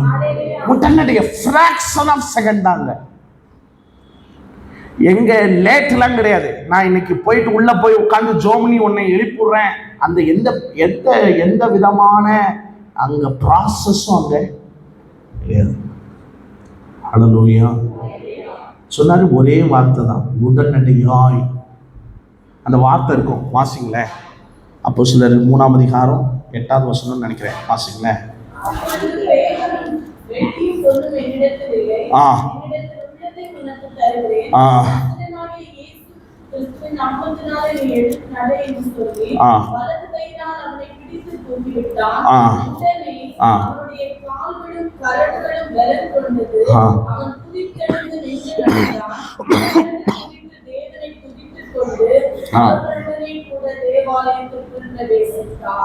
S1: உடனடியா ஃபிராக்ஷன் ஆஃப் செகண்ட் தாங்க. எங்க லேட்லாம் கிடையாது. நான் இன்னைக்கு போயிட்டு உள்ள போய் உட்கார்ந்து ஜோமனி உன்னை எழுப்பிடுறேன், அந்த எந்த எந்த எந்த விதமான அங்க ப்ராசஸும் அங்க கிடையாது. ஹல்லேலூயா. சொன்னாரு ஒரே வார்த்தை தான், உடனடியாய். அந்த வார்த்தை இருக்கும், வாசிங்களேன். அப்போஸ்தலர் 3:8 நினைக்கிறேன், வாசிங்களேன்.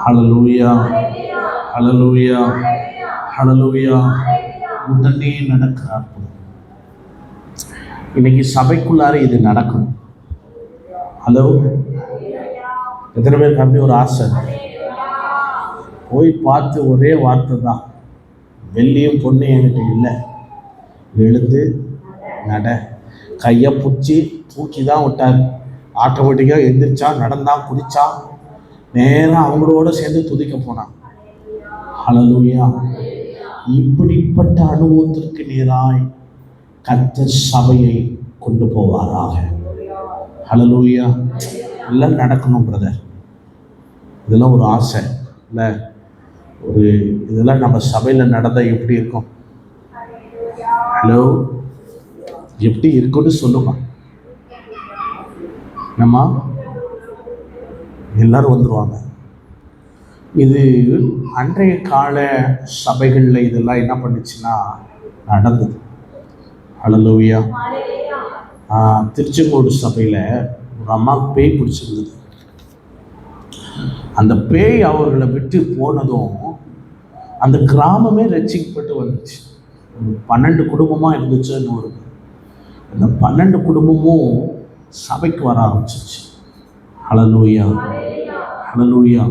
S1: ஹல்லேலூயா, ஹல்லேலூயா, ஹல்லேலூயா. உடனே நடக்கிறார். இன்னைக்கு சபைக்குள்ளார இது நடக்கணும். ஹலோ, எத்தனை பேருக்கு அப்படி ஒரு ஆசை? போய் பார்த்து ஒரே வார்த்தை தான், வெள்ளியும் பொண்ணு என்கிட்ட இல்லை, எழுந்து நட. கையை பிடிச்சி தூக்கி தான் விட்டார். ஆட்டோமேட்டிக்காக எந்திரிச்சா, நடந்தான், குதிச்சா, நேராக அவங்களோட சேர்ந்து துதிக்க போனான். ஹல்லேலூயா. இப்படிப்பட்ட அனுபவத்திற்கு நேராய் கர்த்தர் சபையை கொண்டு போவாராக. ஹல்லேலூயா. எல்லாம் நடக்கணும் பிரதர். இதெல்லாம் ஒரு ஆசை இல்லை? ஒரு இதெல்லாம் நம்ம சபையில் நடந்தால் எப்படி இருக்கும்? ஹலோ, எப்படி இருக்குன்னு சொல்லுமா? நம்ம எல்லாரும் வந்துடுவாங்க. இது அன்றைய கால சபைகளில் இதெல்லாம் என்ன பண்ணுச்சுன்னா நடந்தது. ஹல்லேலூயா. திருச்செங்கோடு சபையில் ஒரு அம்மாவுக்கு பேய் பிடிச்சிருந்தது. அந்த பேய் அவர்களை விட்டு போனதும் அந்த கிராமமே ரட்சிக்கப்பட்டு வந்துச்சு. 12 குடும்பமாக இருந்துச்சு. அந்த 12 குடும்பமும் சபைக்கு வர ஆரம்பிச்சிச்சு. ஹல்லேலூயா, ஹல்லேலூயா.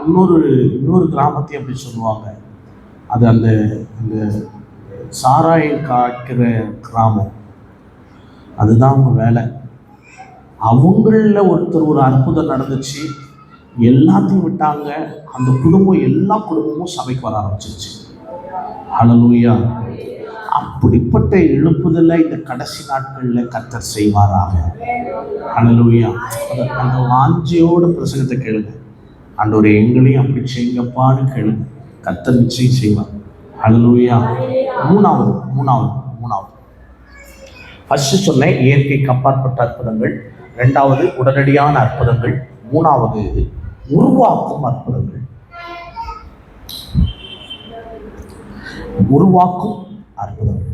S1: இன்னொரு கிராமத்தை அப்படி சொல்லுவாங்க. அது அந்த சாராயம் காய்க்கிற கிராமம், அதுதான் அவங்க வேலை. அவங்களில் ஒருத்தர் ஒரு அற்புதம் நடந்துச்சு, எல்லாத்தையும் விட்டாங்க. அந்த குடும்பம், எல்லா குடும்பமும் சபைக்கு வர ஆரம்பிச்சிருச்சு. ஹல்லேலூயா. அப்படிப்பட்ட எழுப்புதலை இந்த கடைசி நாட்களில் கர்த்தர் செய்வாராக. ஹல்லேலூயா. அந்த வாஞ்சையோட பிரசங்கத்தை கேளுங்க. ஆண்டவரே எங்களையும் அப்படி செய்யுங்கப்பான்னு கேளுங்க, கர்த்தர் நிச்சயம் செய்வார். ஹல்லேலூயா. மூணாவது ஃபர்ஸ்ட் சொன்னேன் இயற்கைக்கு அப்பாற்பட்ட அற்புதங்கள், ரெண்டாவது உடனடியான அற்புதங்கள், மூணாவது உருவாக்கும் அற்புதங்கள். உருவாக்கும் அற்புதங்கள்.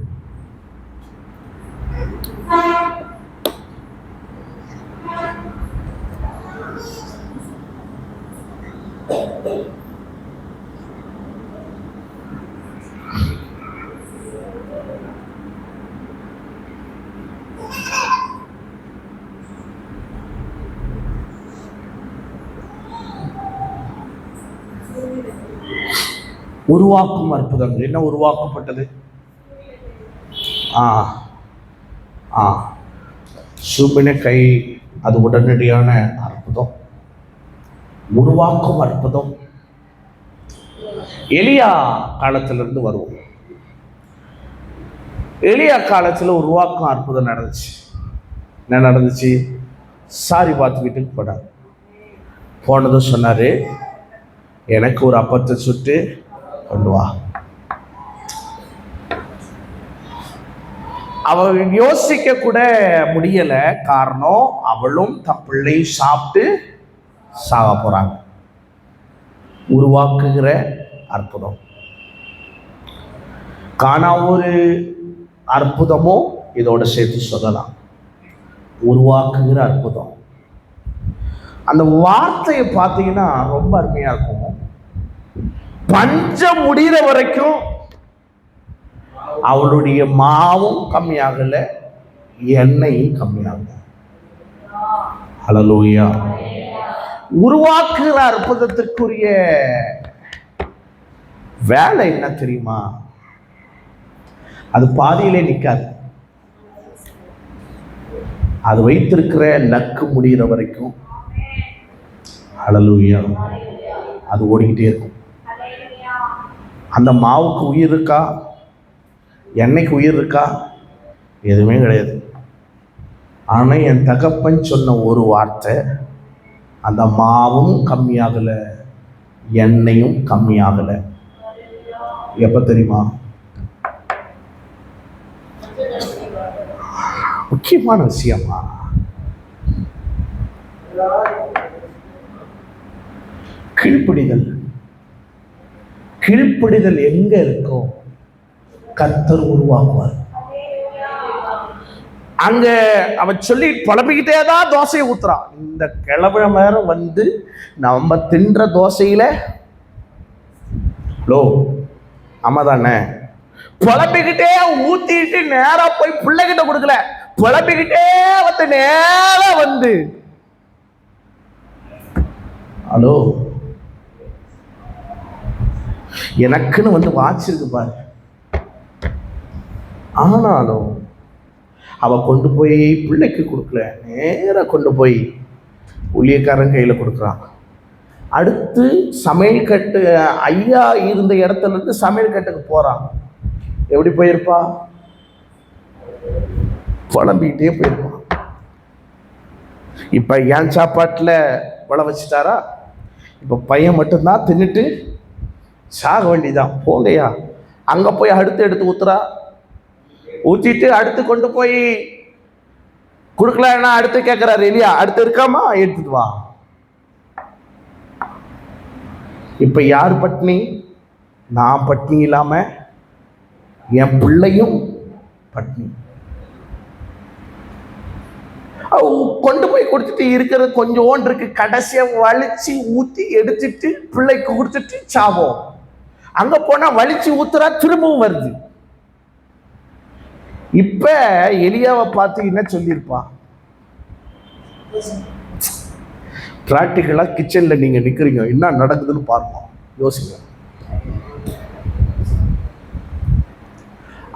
S1: உருவாக்கும் அற்புதங்கள். என்ன உருவாக்கப்பட்டது? சுபின கை, அது உடனடியான அற்புதம். உருவாக்கும் அற்புதம் எலியா காலத்திலிருந்து வருவோம். எலியா காலத்தில் உருவாக்கும் அற்புதம் நடந்துச்சு. என்ன நடந்துச்சு? சாரிபாத் வீட்டுக்கு போனார். போனதும் சொன்னாரு, எனக்கு ஒரு அப்பத்தை சுட்டு கொண்டு வா. அவள் யோசிக்க கூட முடியல. காரணம், அவளும் தன் பிள்ளை சாப்பிட்டு சாக போறாங்க. உருவாக்குகிற அற்புதம். காணா ஒரு அற்புதமும் இதோட சேர்த்து சொல்லலாம். உருவாக்குகிற அற்புதம். அந்த வார்த்தையை பார்த்தீங்கன்னா ரொம்ப அருமையா இருக்கும். பஞ்சம் முடிகிற வரைக்கும் அவளுடைய மாவும் கம்மியாகல, எண்ணெயும் கம்மியாகல. ஹல்லேலூயா. உருவாக்குகிற அற்புதத்திற்குரிய வேலை என்ன தெரியுமா? அது பாதியிலே நிற்காது. அது வைத்திருக்கிற நக்கு முடிகிற வரைக்கும், ஹல்லேலூயா, அது ஓடிக்கிட்டே இருக்கும். அந்த மாவுக்கு உயிர் இருக்கா? எண்ணெய்க்கு உயிர் இருக்கா? எதுவுமே கிடையாது. ஆனால் என் தகப்பன் சொன்ன ஒரு வார்த்தை, அந்த மாவும் கம்மியாகலை, எண்ணெயும் கம்மியாகலை. எப்போ தெரியுமா? முக்கியமான விஷயமா? கீழ்ப்படிதல். கீழ்ப்படிதல் எங்க இருக்கோ கர்த்தர் உருவாக்குவார். அங்க அவன் சொல்லி புலம்பிக்கிட்டே தான் தோசையை ஊத்துறான். இந்த கிழமை வேற வந்து நம்ம தின்ற தோசையில லோ அம்மா தானே புலம்பிக்கிட்டே ஊத்திட்டு நேரா போய் பிள்ளைகிட்ட கொடுக்கல, புலம்பிக்கிட்டே வந்து நேரா வந்து ஹலோ எனக்குன்னு வந்து வாச்சிருக்கு பாரு. ஆனாலும் அவ கொண்டு போய் பிள்ளைக்கு கொடுக்கல, நேரா கொண்டு போய் ஊழியக்காரன் கையில கொடுக்குறான். அடுத்து சமையல் கட்டு ஐயா இருந்த இடத்துல இருந்து சமையல் கட்டுக்கு போறான். எப்படி போயிருப்பா? புலம்பிக்கிட்டே போயிருப்பான். இப்ப என் சாப்பாட்டுல வள வச்சுட்டாரா? இப்ப பையன் மட்டும்தான் தின்னுட்டு சாக வேண்டிதான். போங்கய்யா. அங்க போய் அடுத்து எடுத்து ஊத்துறா. ஊத்திட்டு அடுத்து கொண்டு போய் கொடுக்கலன்னா அடுத்து கேட்கிறாரு, இல்லையா அடுத்து இருக்காமா, எடுத்துட்டு வா. இப்ப யார் பட்னி? நான் பட்னி இல்லாம என் பிள்ளையும் பட்னி. கொண்டு போய் கொடுத்துட்டு இருக்கிறது கொஞ்சோண்டு இருக்கு, கடைசியா வலிச்சு ஊத்தி எடுத்துட்டு பிள்ளைக்கு கொடுத்துட்டு சாவோம். அங்க போனா வலிச்சு ஊத்துறா, திரும்பவும் வருது. இப்ப எலியாவை பார்த்து என்ன சொல்லியிருப்பா? பிராக்டிக்கலா கிச்சன்ல நீங்க நிக்கிறீங்க, என்ன நடக்குதுன்னு பார்ப்போம், யோசிங்க.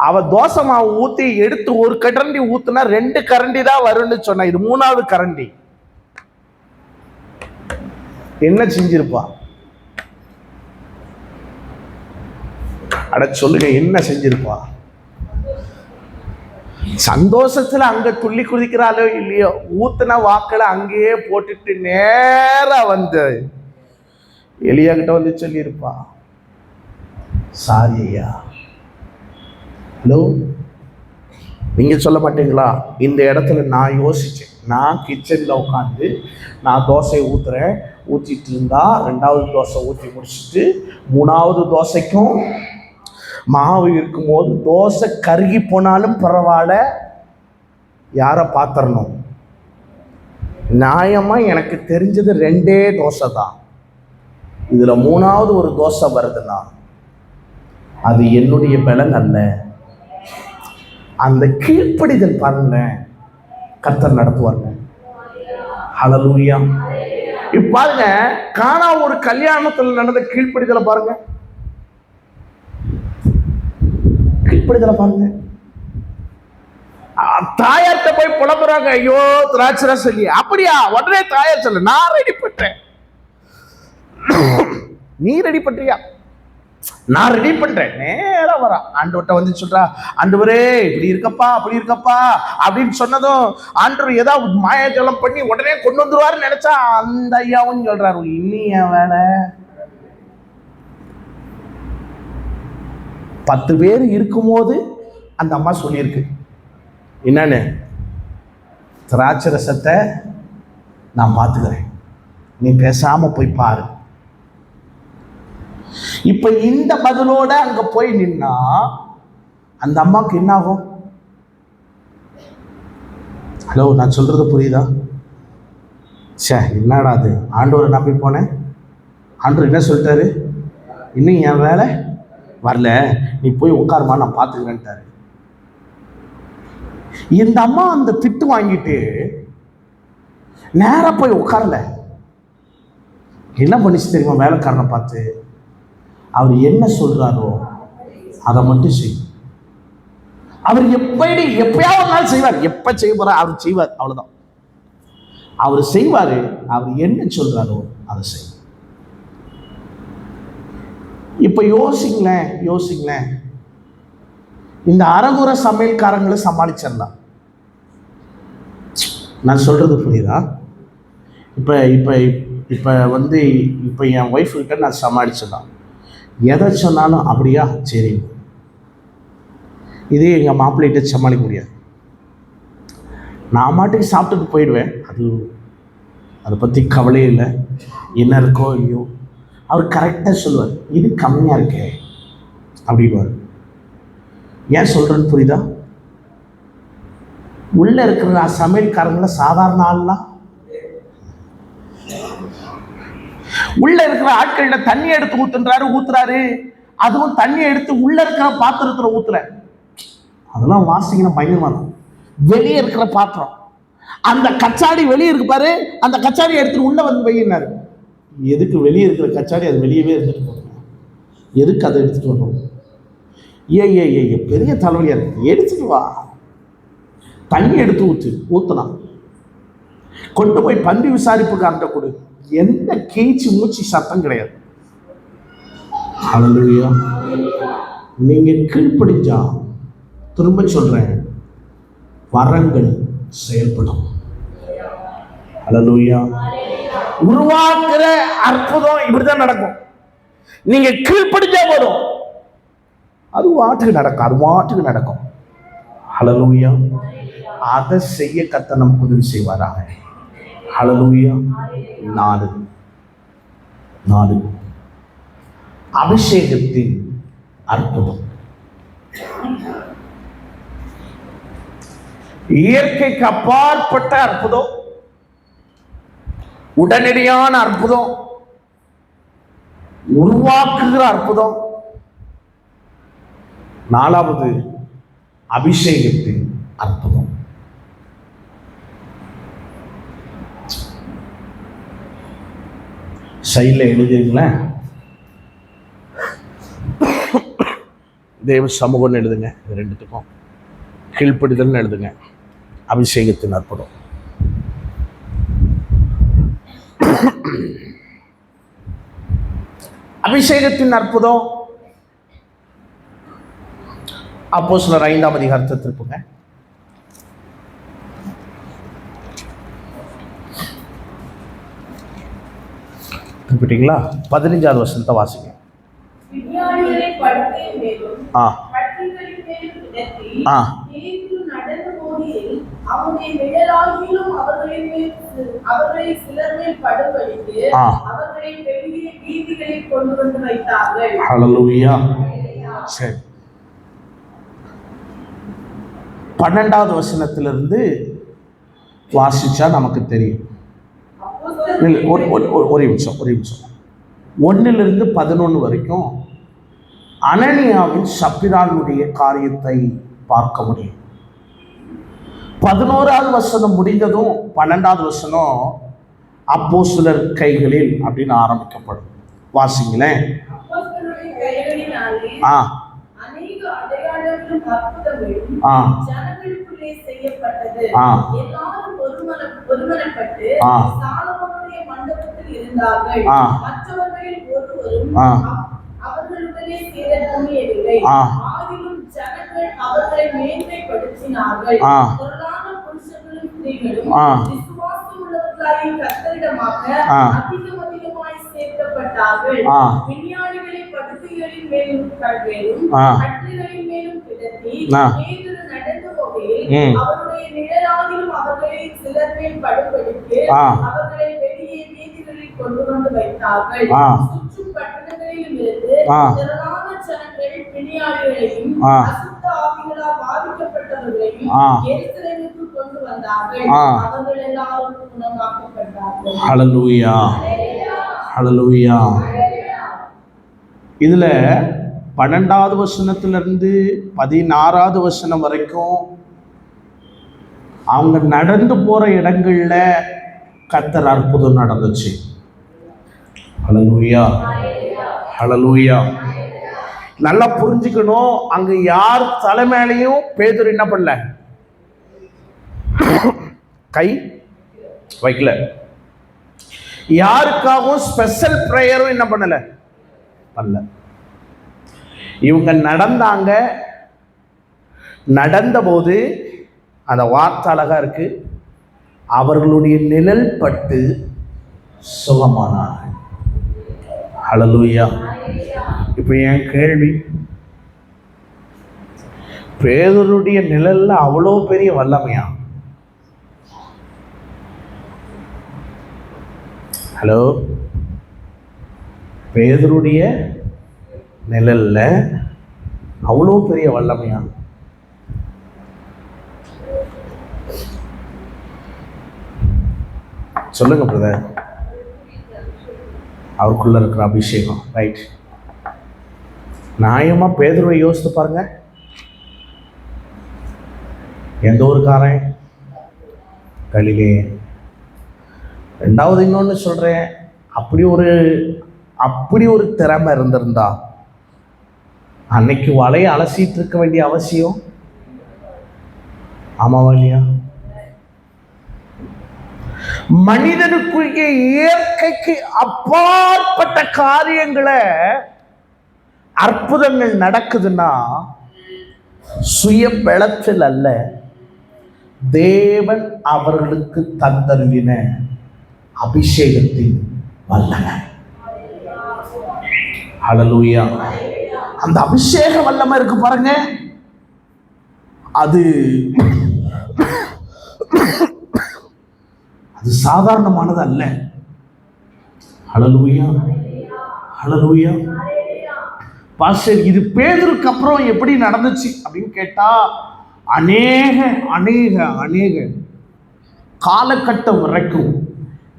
S1: அவ தோசை மாவு ஊத்தி எடுத்து ஒரு கரண்டி ஊத்துனா 2 கரண்டி தான் வரும்னு சொன்ன. இது 3வது கரண்டி. என்ன செஞ்சிருப்பா? அட சொல்லுங்க, என்ன செஞ்சிருப்பா? சந்தோஷத்துல அங்க துள்ளி குதிக்கிறாளோ இல்லையோ, ஊத்துன வாக்களை அங்கேயே போட்டுட்டு நேரா வந்து எலியா கிட்ட வந்து சொல்லியிருப்பா, சாரி ஐயா. ஹலோ, நீங்க சொல்ல மாட்டீங்களா? இந்த இடத்துல நான் யோசிச்சேன். நான் கிச்சன்ல உட்காந்து நான் தோசை ஊத்துறேன். ஊற்றிட்டு இருந்தா 2வது தோசை ஊற்றி முடிச்சுட்டு 3வது தோசைக்கும் மாவு இருக்கும்போது தோசை கருகி போனாலும் பரவாயில்ல, யாரை பாத்திரணும்? நியாயமா எனக்கு தெரிஞ்சது 2 தோசை தான். இதுல 3வது ஒரு தோசை வருதுன்னா அது என்னுடைய பலன் அல்ல. அந்த கீழ்ப்படிதல் பாருங்க, கர்த்தர் நடத்துவாங்க. ஹல்லேலூயா. இப்ப பாருங்க, கானா ஒரு கல்யாணத்துல நடந்த கீழ்ப்படிதலை பாருங்க, கீழ்ப்படிதலை பாருங்க. தாயார்கிட்ட போய் புலம்புறாங்க, ஐயோ திராட்சை சொல்லி. அப்படியா? உடனே தாயார் சொல்ல, நான் ரெடி பண்றேன். நீ ரெடி பண்றியா? நான் ரெடி பண்றேன். நேரா வரா ஆண்டவர்கிட்ட வந்து சொல்றா, ஆண்டவரே இப்படி இருக்கப்பா அப்படி இருக்கப்பா அப்படின்னு சொன்னதும் ஆண்டவர் ஏதாவது மாயாஜலம் பண்ணி உடனே கொண்டு வந்துருவாருன்னு நினைச்சா அந்த ஐயாவும் சொல்றாரு, இனி என் வேலை. 10 பேர் இருக்கும்போது அந்த அம்மா சொல்லியிருக்கு, என்னன்னு? திராட்சை ரசத்தை நான் பார்த்துக்கிறேன், நீ பேசாம போய் பாரு. இப்ப இந்த பதிலோட அங்க போய் நின்னா அந்த அம்மாவுக்கு என்ன ஆகும்? ஹலோ, நான் சொல்றது புரியுதா? என்னடா அது, ஆண்டவரை நம்பி போனேன், ஆண்டவர் என்ன சொல்லிட்டாரு? இன்னும் என் வேலை வரல, நீ போய் உட்காருமா, நான் பார்த்துக்கிறேன்ட்டாரு. இந்த அம்மா அந்த திட்டு வாங்கிட்டு நேரா போய் உட்காரல. என்ன பண்ணிச்சு தெரியுமா? வேலைக்காரனை பார்த்து, அவர் என்ன சொல்றாரோ அதை மட்டும் செய்யும். அவர் எப்பயாவது நாள் செய்வார். எப்ப செய்ய போற அவர் செய்வார், அவ்வளவுதான். அவர் செய்வாரு, அவர் என்ன சொல்றாரோ அதை செய்யும். இப்ப யோசிங்களேன், இந்த அறகுற சமையல்காரங்களை சமாளிச்சிடலாம். நான் சொல்றது புரியுதா? இப்ப இப்ப இப்ப வந்து இப்ப என் ஒய்ஃப் கிட்ட நான் சமாளிச்சிடலாம். எதை சொன்னாலும் அப்படியா, சரி. இதே எங்கள் மாப்பிள்ளைகிட்ட சமாளிக்க முடியாது. நான் மாட்டுக்கு சாப்பிட்டுட்டு போயிடுவேன். அதை பற்றி கவலையே இல்லை, என்ன இருக்கோ இல்லையோ. அவர் கரெக்டாக சொல்லுவார், இது கம்மியாக இருக்கே அப்படின்வார். ஏன் சொல்கிறேன்னு புரியுதா? உள்ளே இருக்கிற சமையல்காரங்கள சாதாரண ஆள்லாம், உள்ள இருக்கிற ஆட்கள்ல தண்ணி எடுத்து ஊத்துறாரு. அதுவும் தண்ணி எடுத்து உள்ள இருக்கிற பாத்திரத்துல ஊத்துல. அதெல்லாம் வாசிக்கணும், பயங்கரமா இருக்கும். வெளியே இருக்கிற பாத்திரம், அந்த கச்சாடி வெளியே இருக்கு பாரு, அந்த கச்சாடி எடுத்துட்டு உள்ள வந்து வையினாரு. எதுக்கு வெளியே இருக்கிற கச்சாடி? அது வெளியவே இருந்துட்டு போகணும். எதுக்கு அதை எடுத்துட்டு வரணும்? பெரிய தலைவலியா இருக்கு, எடுத்துட்டு வா. தண்ணி எடுத்து ஊத்தலாம். கொண்டு போய் பன்றி விசாரிப்புக்கு அந்த கொடு. எந்த கீச்சு மூச்சு சத்தம் கிடையாது. ஹல்லேலூயா. நீங்க கீழ்ப்படிஞ்சா, திரும்ப சொல்றேன், வரங்கள் செயல்படும். ஹல்லேலூயா. உருவாக்குற அற்புதம் இப்படிதான் நடக்கும். நீங்க கீழ்ப்படிஞ்சா போதும், அது வாட்டுக்கு நடக்கும். ஹல்லேலூயா. அதை செய்ய கர்த்தர் நமக்கு உதவி செய்வாராக. ஹல்லேலூயா. 4 அபிஷேகத்தின் அற்புதம். இயற்கைக்கு அப்பாற்பட்ட அற்புதம், உடனடியான அற்புதம், உருவாக்குகிற அற்புதம். 4வது அபிஷேகத்தின் அற்புதம். சைடில் எழுதிருங்களேன். தேவ சமூகம்னு எழுதுங்க. இது ரெண்டுத்துக்கும் கீழ்ப்படிதல்னு எழுதுங்க. அபிஷேகத்தின் அற்புதம். அபிஷேகத்தின் அற்புதம் அப்போஸ்தலர் 5ஆம் அதிகாரத்தை திருப்புங்க. திருப்பிட்டீங்களா? 15வது வசனத்தை வாசிங்க. சரி, 12வது வசனத்திலிருந்து வாசிச்சா நமக்கு தெரியும். ஒரு நிமிஷம் 1லிருந்து 11 வரைக்கும் அனனியாவின் சப்பிரானுடைய காரியத்தை பார்க்க முடியும். 11வது வசனம் முடிந்ததும் 12வது வசனம் அப்போஸ்தலர் கைகளில் அப்படின்னு ஆரம்பிக்கப்படும். வாசிங்களேன். ஹல்லேலூயா, ஹல்லேலூயா. இதுல 12வது வசனத்திலிருந்து 16வது வசனம் வரைக்கும் அவங்க நடந்து போற இடங்கள்ல கர்த்தர் அற்புதம் நடந்துச்சு. ஹல்லேலூயா, ஹல்லேலூயா. நல்லா புரிஞ்சுக்கணும். அங்க யார் தலைமையிலையும் பேதுரு என்ன பண்ணல, கை வைக்கல. யாருக்காகவும் ஸ்பெஷல் பிரேயரும் என்ன பண்ணல. இவங்க நடந்தாங்க. நடந்தபோது அந்த வார்த்தை அழகா இருக்கு, அவர்களுடைய நிழல் பட்டு சுகமானார்கள். ஹல்லேலூயா. இப்போ என் கேள்வி, பேதுருடைய நிழல்ல அவ்வளோ பெரிய வல்லமையா? ஹலோ, பேதுருடைய நிழல்ல அவ்வளோ பெரிய வல்லமையா? சொல்லுங்க பிரதர். அவருக்குள்ள இருக்கிற அபிஷேகம். ரைட். நியாயமா பேதுருவை யோசித்து பாருங்க. எந்த ஒரு காரன்? கலிலே. ரெண்டாவது இன்னொன்று சொல்றேன், அப்படி ஒரு திறமை இருந்திருந்தா அன்னைக்கு வலையை அலசிட்டு இருக்க வேண்டிய அவசியம் ஆமாவா இல்லையா? மனிதனுக்குரிய இயற்கைக்கு அப்பாற்பட்ட காரியங்களை அற்புதங்கள் நடக்குதுன்னா சுய பலத்தில் அல்ல, தேவன் அவர்களுக்கு தந்தருளின அபிஷேகத்தின் வல்லமை. ஹல்லேலூயா. அந்த அபிஷேக வல்லமை இருக்கு பாருங்க, அது சாதாரணமானது அல்ல. ஹல்லேலூயா, ஹல்லேலூயா. பாஸ்டர், இது பேதுருக்கு அப்புறம் எப்படி நடந்துச்சு அப்படின்னு கேட்டா, அநேக அநேக அநேக காலகட்டம் வரைக்கும்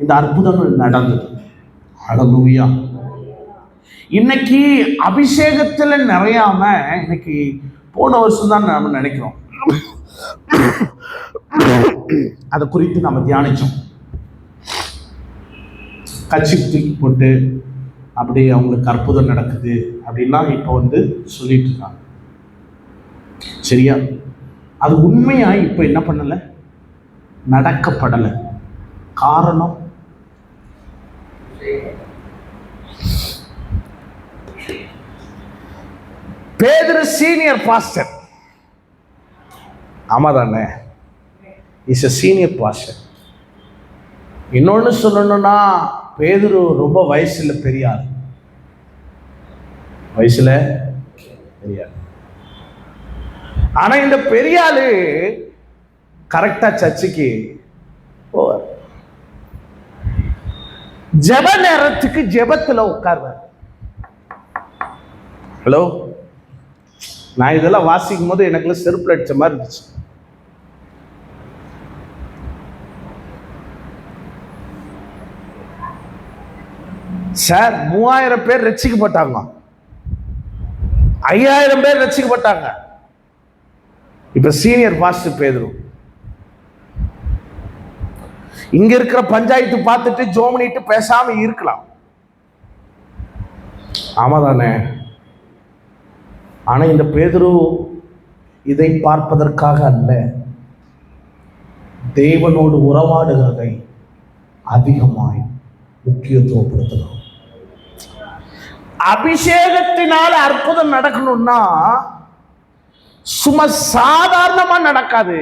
S1: இந்த அற்புதங்கள் நடந்தது. ஹல்லேலூயா. இன்னைக்கு அபிஷேகத்துல நிறையாம இன்னைக்கு போன வருஷம் தான் நம்ம நினைக்கிறோம். அதை குறித்து நம்ம தியானிச்சோம். கட்சி தூக்கி போட்டு அப்படி அவங்களுக்கு அற்புதம் நடக்குது அப்படின்னா இப்போ சொல்லிட்டு இருக்காங்க. சரியா? அது உண்மையா இப்ப என்ன பண்ணல, நடக்கப்படல. காரணம், பேதுரு சீனியர் பாஸ்டர். ஆமா தானே? Is a senior pastor. இன்னொன்னு சொல்லணும்னா, பேதுரு ரொம்ப வயசுல பெரியார். வயசுல பெரியார். ஆனா இந்த பெரியாளு கரெக்டா சர்ச்சுக்கு போவார். ஜெப நேரத்துக்கு ஜெபத்துல உட்கார்வார். ஹலோ, நான் இதெல்லாம் வாசிக்கும் போது எனக்குள்ள செருப்புல அடிச்ச மாதிரி இருந்துச்சு. சார், 3000 பேர் ரட்சிக்கப்பட்டாங்க, 5000 பேர் ரட்சிக்கப்பட்டாங்க. இப்ப சீனியர் பாஸ்டர் பேதுரு இங்க இருக்கிற பஞ்சாயத்து பார்த்துட்டு ஜோமனிட்டு பேசாம இருக்கலாம். ஆமா தானே? ஆனா இந்த பேதுரு இதை பார்ப்பதற்காக அல்ல, தேவனோடு உறவாடுகிறதை அதிகமாய் முக்கியத்துவப்படுத்தணும். அபிஷேகத்தினால அற்புதம் நடக்கணும்னா சும்மா சாதாரணமா நடக்காது.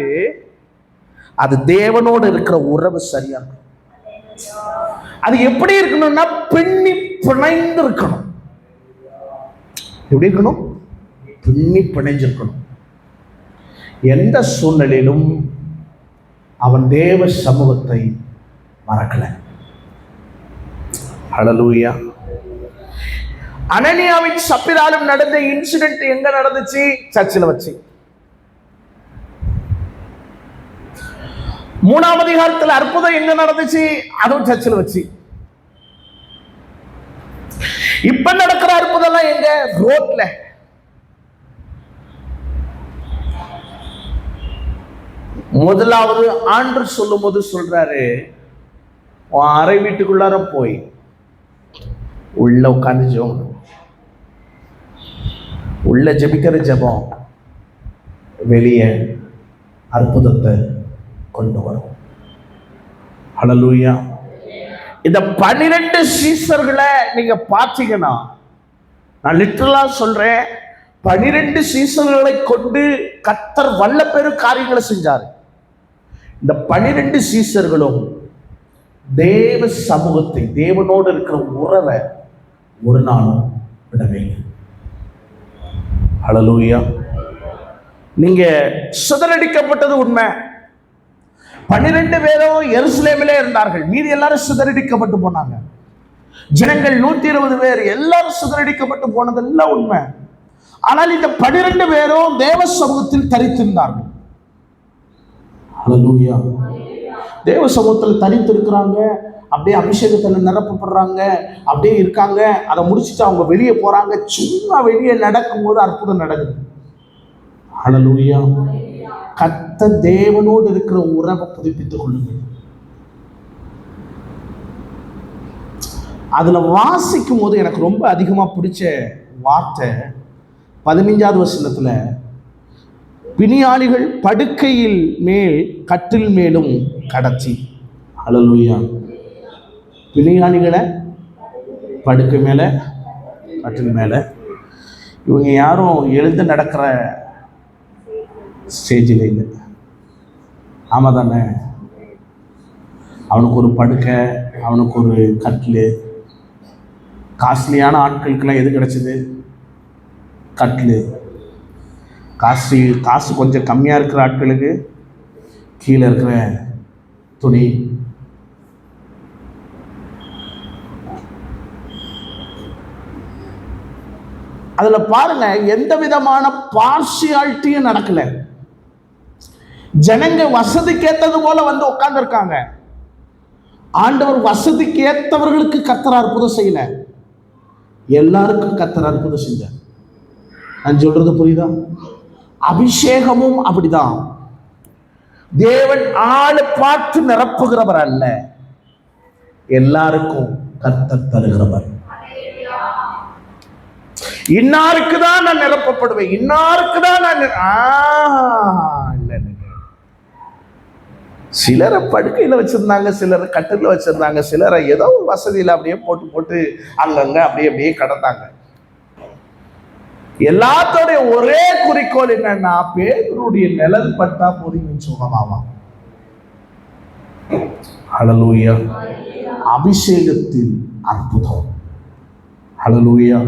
S1: அது தேவனோடு இருக்கிற உறவு சரியா இருக்கும். அது எப்படி இருக்கணும்னா பின்னி பிணைந்து இருக்கணும். எப்படி இருக்கணும்? பின்னி பிணைஞ்சிருக்கணும். எந்த சூழ்நிலையிலும் அவன் தேவ சமூகத்தை மறக்கல. ஹல்லேலூயா. அனனியாவின் சப்பிராலும் நடந்த இன்சிடென்ட் எங்க நடந்துச்சு? சர்ச்சில் வச்சு. 3ஆம் அதிகாரத்தில் அற்புதம் எங்க நடந்துச்சு? அதுவும் சர்ச்சில் வச்சு. இப்ப நடக்கிற அற்புதம் எங்க? ரோட்ல. முதலாவது ஆண்டு சொல்லும் போது சொல்றாரு, அறை வீட்டுக்குள்ளார போய் உள்ள உட்கார்ந்து ஜெபம். உள்ள ஜெபிக்கிற ஜெபம் வெளியே அற்புதத்தை கொண்டு வரும். ஹல்லேலூயா. இந்த 12 சீசர்களை நீங்க பார்த்தீங்கன்னா, நான் லிட்டரலா சொல்றேன், 12 சீசர்களை கொண்டு கர்த்தர் வல்ல பெரு காரியங்களை செஞ்சாரு. இந்த 12 சீசர்களும் தேவ சமூகத்தை, தேவனோடு இருக்கிற உறவை ஒரு நாளும் விடவே இல்லை. ஹல்லேலூயா. நீங்க சிதறடிக்கப்பட்டது உண்மை. 12 பேரும் எருசலேமிலே இருந்தார்கள், மீதி எல்லாரும் சிதறடிக்கப்பட்டு போனாங்க. ஜனங்கள் 120 பேர் எல்லாரும் சிதறடிக்கப்பட்டு போனதெல்லாம் உண்மை. ஆனால் இந்த 12 பேரும் தேவ சமூகத்தில் தரித்திருந்தார்கள். ஹல்லேலூயா. தேவ சமூகத்தில் தரித்திருக்கிறாங்க, அப்படியே அபிஷேகத்தில் நிரப்பப்படுறாங்க, அப்படியே இருக்காங்க. அதை முடிச்சுட்டு அவங்க வெளியே போறாங்க. சும்மா வெளியே நடக்கும்போது அற்புதம் நடக்குது. ஹல்லேலூயா. கர்த்தர் தேவனோடு இருக்கிற உறவை புதுப்பித்துக் கொள்ளுங்கள். அதுல வாசிக்கும் போது எனக்கு ரொம்ப அதிகமா பிடிச்ச வார்த்தை 15வது வசனத்துல, பிணியாளிகள் படுக்கையில் மேல் கட்டில் மேலும் கடத்தி. ஹல்லேலூயா. பிணியாளிகளை படுக்கை மேல கட்டில் மேல. இவங்க யாரும் எழுந்து நடக்கிற ஸ்டேஜில் இல்லை. ஆமா தானே? அவனுக்கு ஒரு படுக்கை, அவனுக்கு ஒரு கட்டில். காஸ்ட்லியான ஆட்களுக்கெல்லாம் எது கிடைச்சது? கட்டில். காசு கொஞ்சம் கம்மியாக இருக்கிற ஆட்களுக்கு கீழே இருக்கிற துணி. அதுல பாருங்க, எந்த விதமான பார்சியாலிட்டியும் நடக்கல. ஜனங்க வசதிக்கு ஏத்தது போல வந்து உட்கார்ந்து இருக்காங்க. ஆண்டவர் வசதிக்கு ஏற்றவர்களுக்கு கர்த்தர் அற்புதம் செய்யல, எல்லாருக்கும் கர்த்தர் அற்புதம் செஞ்சார். நான் சொல்றது புரியுதா? அபிஷேகமும் அப்படிதான். தேவன் ஆளு பார்த்து நிரப்புகிறவர் அல்ல, எல்லாருக்கும் கர்த்தர் தருகிறவர். இன்னாருக்கு தான் நான் நிரப்பப்படுவேன், இன்னாருக்கு தான் நான் சிலரை படுக்கையில வச்சிருந்தாங்க, சிலரை கட்டில வச்சிருந்தாங்க, சிலரை ஏதோ வசதியில் அப்படியே போட்டு போட்டு அங்கங்க அப்படியே அப்படியே கடந்தாங்க. எல்லாத்தோடைய ஒரே குறிக்கோள் என்னன்னா, பேதுருடைய நிழல் பட்டா போதும் சுகமாவாம். ஹல்லேலூயா. அபிஷேகத்தின் அற்புதம். ஹல்லேலூயா.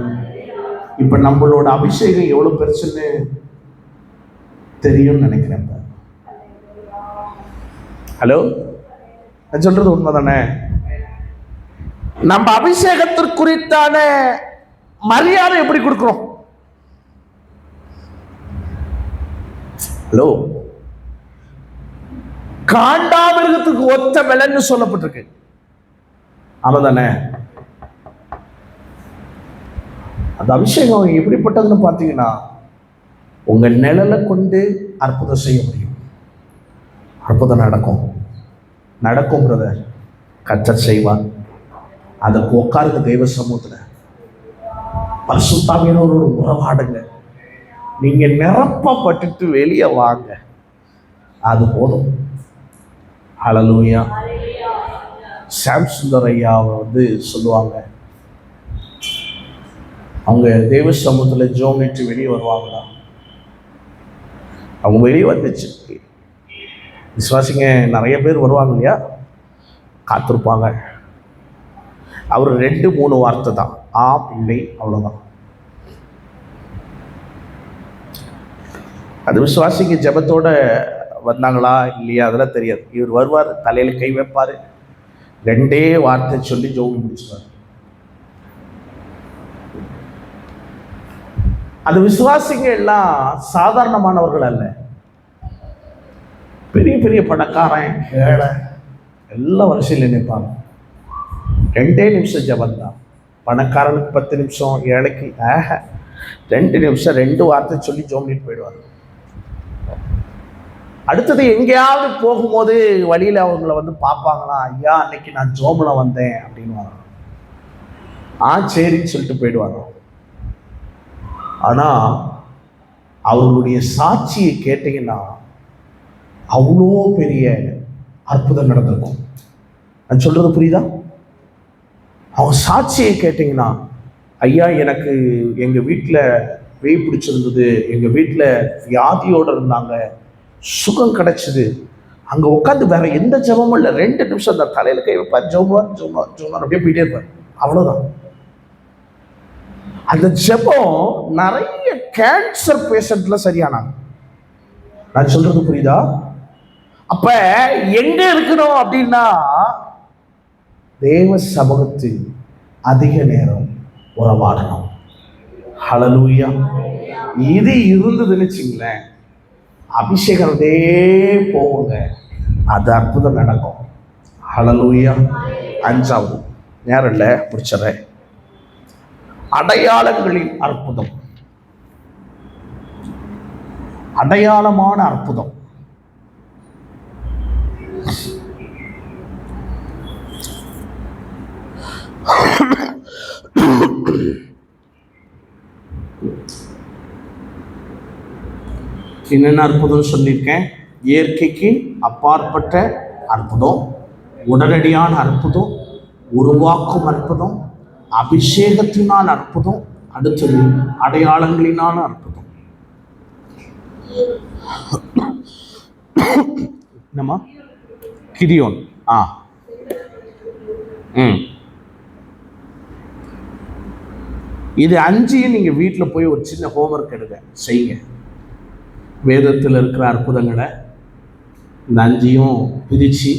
S1: இப்ப நம்மளோட அபிஷேகம் எவ்வளவு பெருசுன்னு தெரியும் நினைக்கிறேன். ஹலோ, நான் சொல்றது உண்மைதானே? நம்ம அபிஷேகத்திற்குறித்தான மரியாதை எப்படி கொடுக்கிறோம்? ஹலோ, காண்டாமிருகத்துக்கு ஒத்த விலைன்னு சொல்லப்பட்டிருக்கு. ஆமாதானே? அந்த அபிஷேகம் எப்படிப்பட்டதுன்னு பார்த்தீங்கன்னா, உங்க நிழலை கொண்டு அற்புதம் செய்ய முடியும். அற்புதம் நடக்கும் பிரதர். கர்த்தர் செய்வார். அதற்கு உட்காருங்க தெய்வ சமூகத்தில், பரிசுத்த ஆவியானவரோடு உறவாடுங்க. நீங்க நிரப்பப்பட்டுட்டு வெளியே வாங்க, அது போதும். ஹல்லேலூயா. சாம்சுந்தர் ஐயாவை சொல்லுவாங்க, அவங்க தெய்வ சமூகத்தில் ஜோமிட்டு வெளியே வருவாங்களா? அவங்க வெளியே வந்துச்சு. விசுவாசிங்க நிறைய பேர் வருவாங்க இல்லையா, காத்திருப்பாங்க. அவர் 2-3 வார்த்தை தான், ஆம் இல்லை, அவ்வளோதான். அது விசுவாசிங்க ஜெபத்தோட வந்தாங்களா இல்லையா அதெல்லாம் தெரியாது. இவர் வருவார், தலையில கை வைப்பார், 2 வார்த்தை சொல்லி ஜோமி முடிச்சுவார். அந்த விசுவாசிங்க எல்லாம் சாதாரணமானவர்கள் அல்ல. பெரிய பெரிய பணக்காரன், ஏழை எல்லாம் வரிசையில் நினைப்பாங்க. 2 நிமிஷம் ஜபம் தான். பணக்காரனுக்கு 10 நிமிஷம், ஏழைக்கு 2 நிமிஷம் 2 வார்த்தை சொல்லி ஜோமிட்டு போயிடுவாங்க. அடுத்தது எங்கேயாவது போகும்போது வழியில் அவங்கள பார்ப்பாங்களா, ஐயா அன்னைக்கு நான் ஜோமில் வந்தேன் அப்படின்னு சரின்னு சொல்லிட்டு போயிடுவாங்க. ஆனால் அவர்களுடைய சாட்சியை கேட்டீங்கன்னா அவ்வளோ பெரிய அற்புதம் நடந்திருக்கும். நான் சொல்றது புரியுதா? அவங்க சாட்சியை கேட்டீங்கன்னா, ஐயா எனக்கு எங்கள் வீட்டில் பேய் பிடிச்சிருந்தது, எங்கள் வீட்டில் வியாதியோடு இருந்தாங்க, சுகம் கிடைச்சிது, அங்கே உட்காந்து வேற எந்த ஜபமும் இல்லை, 2 நிமிஷம் அந்த தலையில் கை வைப்பார், ஜோமார் அப்படியே போயிட்டே இருப்பார், அவ்வளோதான். அந்த ஜபம் நிறைய கேன்சர் பேஷண்ட்ல சரியானாங்க. நான் சொல்றது புரியுதா? அப்ப எங்க இருக்கணும் அப்படின்னா, தேவ சமூகத்தில் அதிக நேரம் உறவாடணும். ஹல்லேலூயா. இது இருந்ததுன்னு வச்சுங்களேன், அபிஷேகத்தே போவுங்க, அது அற்புதம் நடக்கும். ஹல்லேலூயா. 5வது நேரம் இல்லை, முடிச்சிடறேன். அடையாளங்களின் அற்புதம். அடையாளமான அற்புதம். என்னென்ன அற்புதம் சொல்லியிருக்கேன்? இயற்கைக்கு அப்பாற்பட்ட அற்புதம், உடனடியான அற்புதம், உருவாக்கும் அற்புதம், அபிஷேகத்தினால் அற்புதம், அடுத்தது அடையாளங்களினால அற்புதம். என்னம்மா? கிதியோன். இது 5 நீங்க வீட்டில் போய் ஒரு சின்ன ஹோம்ஒர்க் எடுங்க, செய்யுங்க. வேதத்தில் இருக்கிற அற்புதங்களை இந்த 5 பிரித்து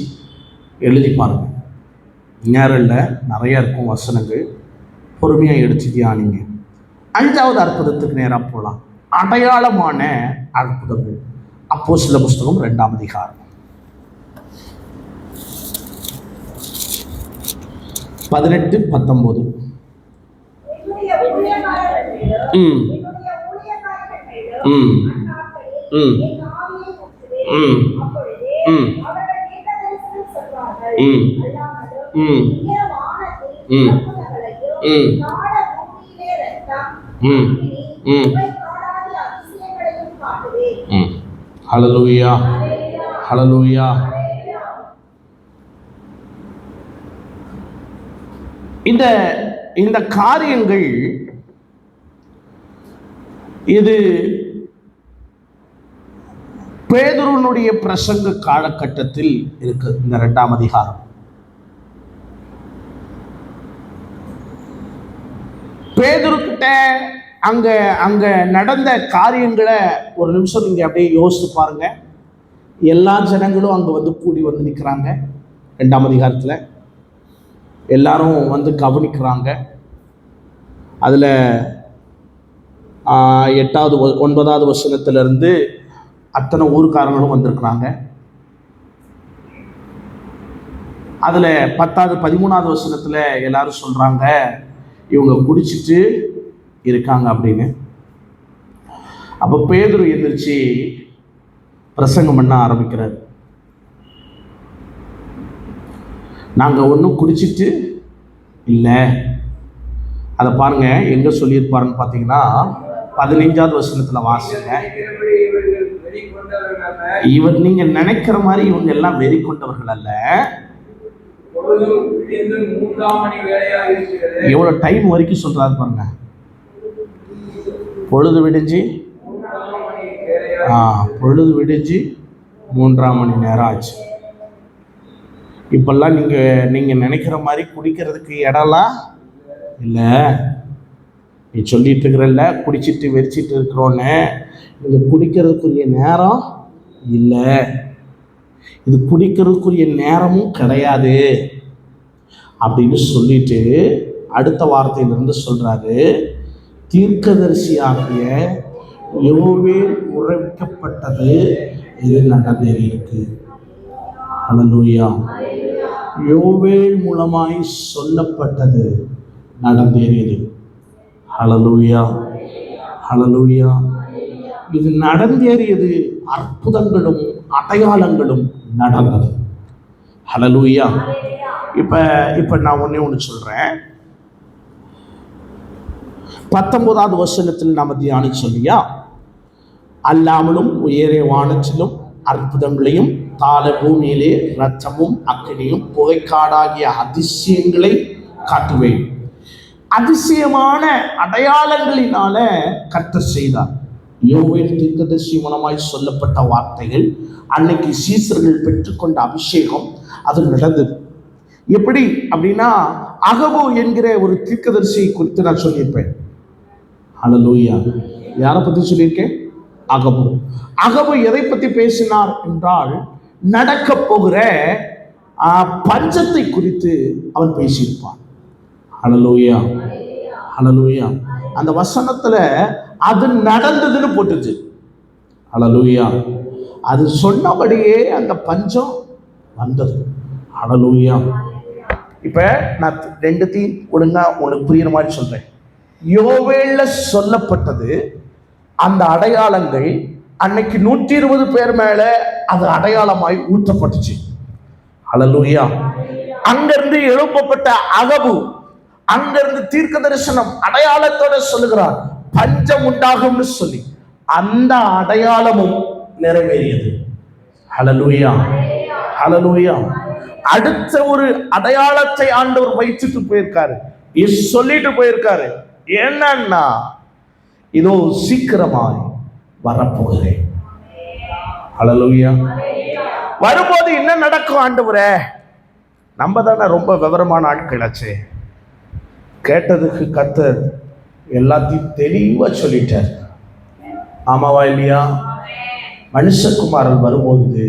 S1: எழுதி பாருங்க. நேரம் இல்லை, நிறைய இருக்கும் வசனங்கள், பொறுமையாக எடுத்து தியானிங்க. 5வது அற்புதத்துக்கு நேராக போகலாம். அடையாளமான அற்புதங்கள். அப்போஸ்தலர் புஸ்தகம் 2ஆம் அதிகாரம் 18-19. ம் ம் ம். ஹல்லேலூயா, ஹல்லேலூயா. இந்த இந்த காரியங்கள் இது பேதுருனுடைய பிரசங்க காலகட்டத்தில் இருக்கு. இந்த 2ஆம் அதிகாரம் பேதுருக்கிட்ட அங்க அங்க நடந்த காரியங்களை ஒரு நிமிஷம் நீங்க அப்படியே யோசித்து பாருங்க. எல்லா ஜனங்களும் அங்க வந்து கூடி வந்து நிற்கிறாங்க. 2ஆம் அதிகாரத்தில் எல்லாரும் வந்து கவனிக்கிறாங்க. அதுல 8வது 9வது வசனத்திலிருந்து அத்தனை ஊர்க்காரங்களும் வந்திருக்கிறாங்க. அதுல 10வது 13வது வசனத்துல எல்லாரும் சொல்றாங்க இவங்க குடிச்சிட்டு இருக்காங்க அப்படின்னு. அப்போ பேதுரு எந்திரிச்சு பிரசங்கம் பண்ண ஆரம்பிக்கிறார். நாங்கள் ஒன்றும் குடிச்சிட்டு இல்லை. அதை பாருங்க எங்க சொல்லியிருப்பாருன்னு பார்த்தீங்கன்னா 15வது வசனத்தில் வாசிங்க. இவர் நீங்க நினைக்கிற மாதிரி இவங்க எல்லாம் வெறி கொண்டவர்கள் அல்ல. எவ்வளவு டைம் வரைக்கும் சொல்றாரு பாருங்க. பொழுது விடிஞ்சு 3ஆம் மணி நேரம் ஆச்சு. இப்பெல்லாம் நீங்க நினைக்கிற மாதிரி குடிக்கிறதுக்கு இடம்லாம் இல்லை. நீ சொல்லிட்டு இருக்கிறல்ல குடிச்சிட்டு வெறிச்சிட்டு இருக்கிறோன்னு, நீங்க குடிக்கிறதுக்குரிய நேரம் இல்லை. இது குடிக்கிறதுக்குரிய நேரமும் கிடையாது அப்படின்னு சொல்லிட்டு அடுத்த வார்த்தையிலிருந்து சொல்றாரு, தீர்க்கதரிசியாகிய யோவேல் உரைக்கப்பட்டது இது நடந்தேறியிருக்கு. ஹல்லேலூயா. யோவேல் மூலமாய் சொல்லப்பட்டது நடந்தேறியது. ஹல்லேலூயா, ஹல்லேலூயா. இது நடந்தேறியது, அற்புதங்களும் அடையாளங்களும் நடந்தது. ஹல்லேலூயா. இப்ப நான் ஒண்ணு சொல்றேன். 19வது வசனத்தில் நாம தியானிச்சோம் இல்லையா? அல்லாமலும் உயரே வானத்திலும் அற்புதங்களையும் தாழ பூமியிலே இரத்தமும் அக்கினியும் புகைக்காடாகிய அதிசயங்களை காட்டுவேன். அதிசயமான அடையாளங்களினால கர்த்தர் செய்தார். யோவேல் தீர்க்கதரிசி மூலமாய் சொல்லப்பட்ட வார்த்தைகள், அன்னைக்கு சீசர்கள் பெற்றுக்கொண்ட அபிஷேகம் அது நடந்தது. எப்படி அப்படின்னா, அகபு என்கிற ஒரு தீர்க்கதரிசியை குறித்து நான் சொல்லியிருப்பேன். ஹல்லேலூயா. யாரை பத்தி சொல்லியிருக்கேன்? அகபு. அகபு எதை பத்தி பேசினார் என்றால், நடக்க போகிற பஞ்சத்தை குறித்து அவன் பேசியிருப்பான். ஹல்லேலூயா, ஹல்லேலூயா. அந்த வசனத்துல அது நடந்ததுன்னு போட்டுச்சு. ஹல்லேலூயா. அது சொன்னபடியே அந்த பஞ்சம் வந்தது. ஹல்லேலூயா. இப்ப நான் 2த்தையும் ஒழுங்கா உங்களுக்கு புரியுற மாதிரி சொல்றேன். யோவேல்ல சொல்லப்பட்டது அந்த அடையாளங்கள் அன்னைக்கு 120 பேர் மேல அது அடையாளமாய் ஊற்றப்பட்டுச்சு. ஹல்லேலூயா. அங்கிருந்து எழுப்பப்பட்ட அகபு அங்கிருந்து தீர்க்க தரிசனம் அடையாளத்தோட சொல்லுகிறார், பஞ்சம் உண்டாகும்னு சொல்லி அந்த அடையாளமும் நிறைவேறியது. ஹல்லேலூயா, ஹல்லேலூயா. அடுத்த ஒரு அடையாளத்தை ஆண்டவர் வைத்துட்டு போயிருக்காரு, சொல்லிட்டு போயிருக்காரு. என்னன்னா, இதோ சீக்கிரமாய் வரப்போகிறேன். ஹல்லேலூயா. வரும்போது என்ன நடக்கும் ஆண்டவரே? நம்ம தானே ரொம்ப விவரமான ஆட்களாச்சே. கேட்டதுக்கு கர்த்தர் எல்லாத்தையும் தெளிவா சொல்லிட்டார். ஆமாவா இல்லையா? மனுஷகுமாரன் வரும்போது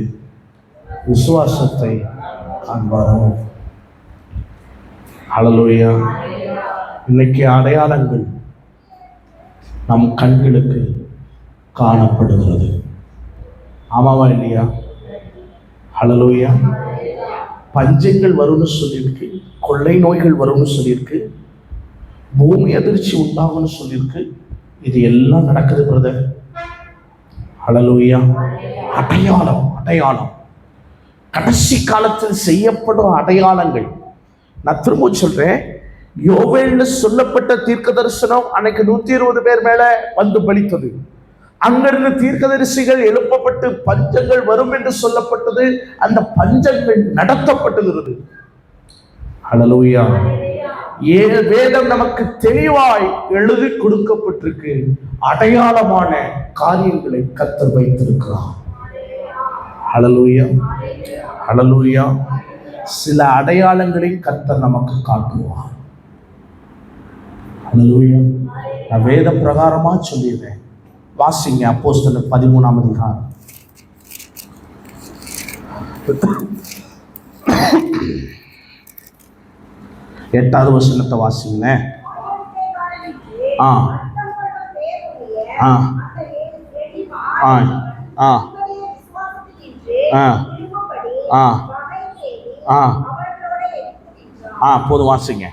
S1: விசுவாசத்தை காண்பாரோ. ஹல்லேலூயா. இன்னைக்கு அடையாளங்கள் நம் கண்களுக்கு காணப்படுகிறது. ஆமாவா இல்லையா? ஹல்லேலூயா. பஞ்சங்கள் வரும்னு சொல்லியிருக்கு, கொள்ளை நோய்கள் வரும்னு சொல்லியிருக்கு, பூமி அதிர்ச்சி உண்டாகும்னு சொல்லியிருக்கு. இது எல்லாம் நடக்குது பிரதர். ஹல்லேலூயா. அடையாளம், அடையாளம், கடைசி காலத்தில் செய்யப்படும் அடையாளங்கள். நான் திரும்ப சொல்றேன், யோவேல்னு சொல்லப்பட்ட தீர்க்க தரிசனம் அன்னைக்கு 120 பேர் மேல வந்து பலித்தது. அங்கிருந்து தீர்க்கதரிசிகள் எழுப்பப்பட்டு பஞ்சங்கள் வரும் என்று சொல்லப்பட்டது. அந்த பஞ்சங்கள் நடத்தப்பட்டுகிறது. ஹல்லேலூயா. வேதம் நமக்கு தெளிவாய் எழுதி கொடுக்கப்பட்டிருக்கு. அடையாளமான காரியங்களை கர்த்தர் வைத்திருக்கிறார். ஹல்லேலூயா, ஹல்லேலூயா. சில அடையாளங்களை கர்த்தர் நமக்கு காட்டுவார். ஹல்லேலூயா. நான் வேத பிரகாரமா சொல்லிடுறேன். வாசிங்க அப்போஸ்தலர் 13ஆம் அதிகாரம். எட்டாவது வசனத்தை வாசிங்க. ஆ ஆ ஆ ஆ ஆ ஆ ஆ போதும் வாசிங்க.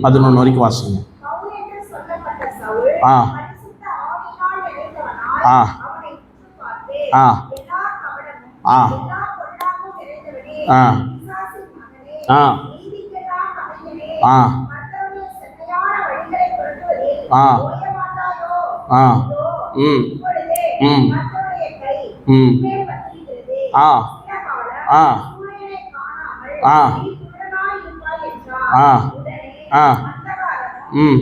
S1: 11 வரைக்கும் வாசிங்க. ஆ ஆ ஆ ஆ ஆ ஆ ஆ ஆ ஆ ம் ம் ம் ஆ ஆ ஆ ஆ ஆ ம்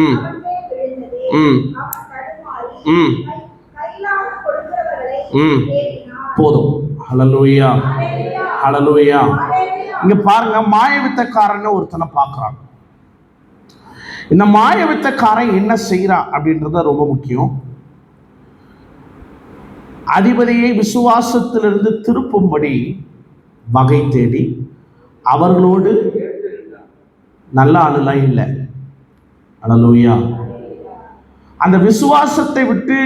S1: ம் ம் ம் ம் போதும். ஹல்லேலூயா, ஹல்லேலூயா. இங்க பாருங்க, மாயவித்தக்காரன்னு ஒருத்தனை பார்க்கறான். இந்த மாயவித்தக்காரன் என்ன செய்யறான் அப்படின்றத ரொம்ப முக்கியம். அதிபதியை விசுவாசத்திலிருந்து திருப்பும்படி வகை தேடி அவர்களோடு நல்ல ஆளுலாம் இல்லை. ஹல்லேலூயா. அந்த விசுவாசத்தை விட்டு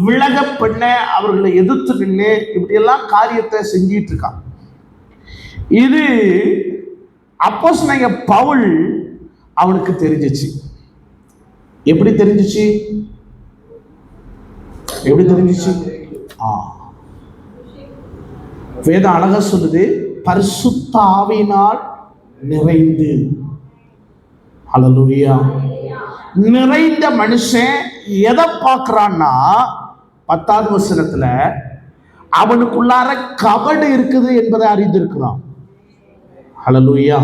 S1: விலக பண்ண அவர்களை எதிர்த்து நின்று இப்படியெல்லாம் காரியத்தை செஞ்சிட்டு இருக்கான். இது அப்போஸ்தலனாகிய பவுல் அவனுக்கு தெரிஞ்சிச்சு. எப்படி தெரிஞ்சிச்சு? எப்படி தெரிஞ்சிச்சு? வேதம் அழகா சொல்லுது, பரிசுத்த ஆவியினால் நிறைந்து. ஹல்லேலூயா. நிறைந்த மனுஷன் எதை பார்க்கிறான்னா, 10வது வசனத்துல அவனுக்குள்ளார கபடு இருக்குது என்பதை அறிந்திருக்கிறான். ஹல்லேலூயா.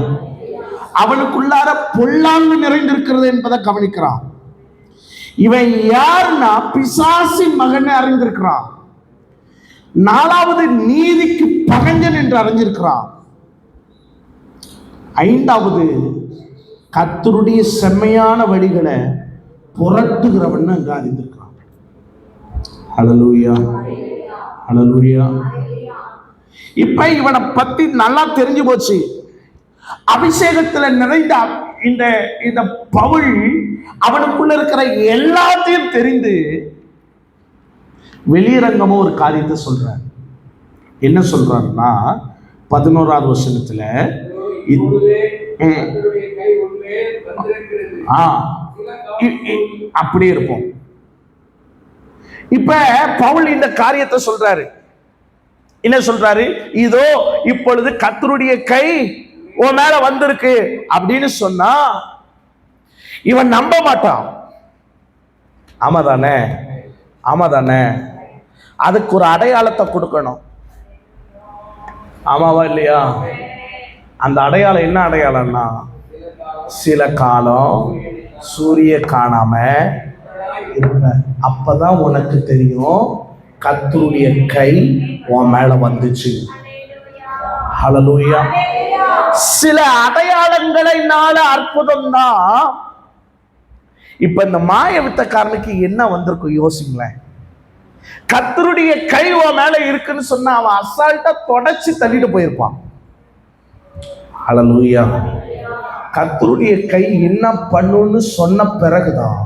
S1: அவனுக்குள்ளார பொல்லாங்கு நிறைந்திருக்கிறது என்பதை கவனிக்கிறான். இவன் யாருன்னா பிசாசின் மகன் அறிந்திருக்கிறான். 4வது நீதிக்கு பகஞ்சன் என்று அறிஞ்சிருக்கிறான். 5வது கர்த்தருடைய செம்மையான வழிகளை புரட்டுகிறவன் அங்க அறிந்திருக்கிறான். ஹல்லேலூயா, ஹல்லேலூயா. இப்ப இவனை பத்தி நல்லா தெரிஞ்சு போச்சு. அபிஷேகத்துல நிறைந்த இந்த பவுல் அவனுக்குள்ள இருக்கிற எல்லாத்தையும் தெரிந்து வெளியரங்கமா ஒரு காரியத்தை சொல்றார். என்ன சொல்றாருன்னா 11வது வசனத்துல அப்படியே இருப்போம். இப்ப பவுல் இந்த காரியத்தை சொல்றாரு. என்ன சொல்றாரு? இதோ இப்பொழுது கர்த்தருடைய கை உன் மேல வந்திருக்கு அப்படின்னு சொன்னா இவன் நம்ப மாட்டான். ஆமா தானே? ஆமா தானே? அதுக்கு ஒரு அடையாளத்தை கொடுக்கணும். ஆமாவா இல்லையா? அந்த அடையாளம் என்ன அடையாளம்னா, சில காலம் சூரிய காணாம இருப்ப, அப்பதான் உனக்கு தெரியும் கர்த்தருடைய கை உன் மேல வந்துச்சு. ஹல்லேலூயா. சில அடையாளங்களினால அற்புதம் தான். இப்ப இந்த மாய வித்தக்காரனுக்கு என்ன வந்திருக்கும் யோசிங்களேன். கர்த்தருடைய கை உன் மேல இருக்குன்னு சொன்னா அவன் அசால்ட்டா தொடச்சு தள்ளிட்டு போயிருப்பான். ஹல்லேலூயா. கர்த்தருடைய கை என்ன பண்ணுன்னு சொன்ன பிறகுதான்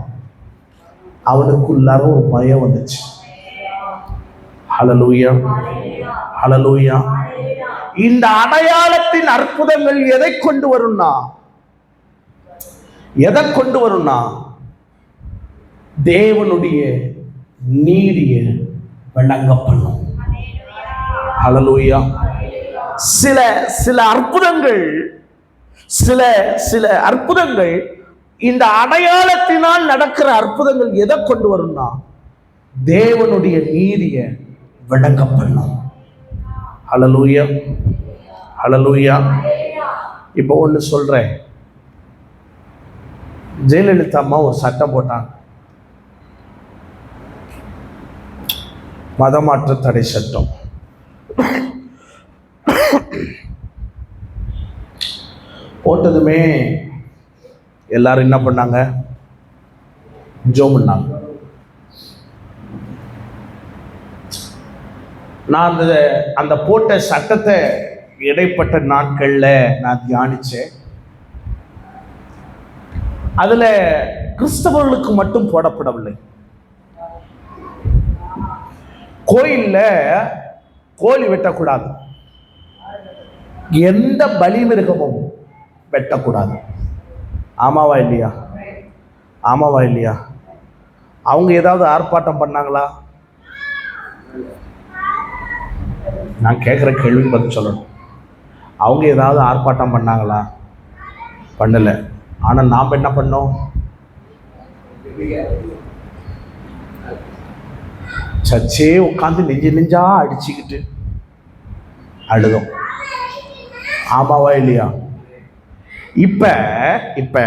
S1: அவனுக்குள்ளார ஒரு பயம் வந்துச்சு. ஹல்லேலூயா, ஹல்லேலூயா. இந்த அடையாளத்தின் அற்புதங்கள் எதை கொண்டு வரும்னா, எதை கொண்டு வரும்னா தேவனுடைய நீதிய விளங்க பண்ணும். ஹல்லேலூயா. சில அற்புதங்கள் சில சில அற்புதங்கள், இந்த அடையாளத்தினால் நடக்கிற அற்புதங்கள் எதை கொண்டு வரும்னா தேவனுடைய நீதியை விளங்க பண்ணும். ஹல்லேலூயா, ஹல்லேலூயா. இப்போ ஒன்று சொல்றேன். ஜெயலலிதா அம்மா ஒரு சட்டம் போட்டாங்க, மதமாற்ற தடை சட்டம். போட்டதுமே எல்லாரும் என்ன பண்ணாங்க? ஜெபம் பண்ணாங்க. நான் அந்த போட்ட சட்டத்தை இடைப்பட்ட நாட்கள்ல நான் தியானிச்சேன். அதுல கிறிஸ்தவர்களுக்கு மட்டும் போடப்படவில்லை. கோயில்ல கோழி வெட்டக்கூடாது, எந்த பலி மிருகமும் வெட்டக்கூடாது. ஆமாவா இல்லையா? ஆமாவா இல்லையா? அவங்க ஏதாவது ஆர்ப்பாட்டம் பண்ணாங்களா? நான் கேட்குற கேள்வி பதில் சொல்லணும். அவங்க ஏதாவது ஆர்ப்பாட்டம் பண்ணாங்களா? பண்ணலை. ஆனால் நாம் என்ன பண்ணோம்? சர்ச்சே உட்காந்து நெஞ்சா அடிச்சுக்கிட்டு அழுதும். ஆமாவா இல்லையா? இப்ப இப்ப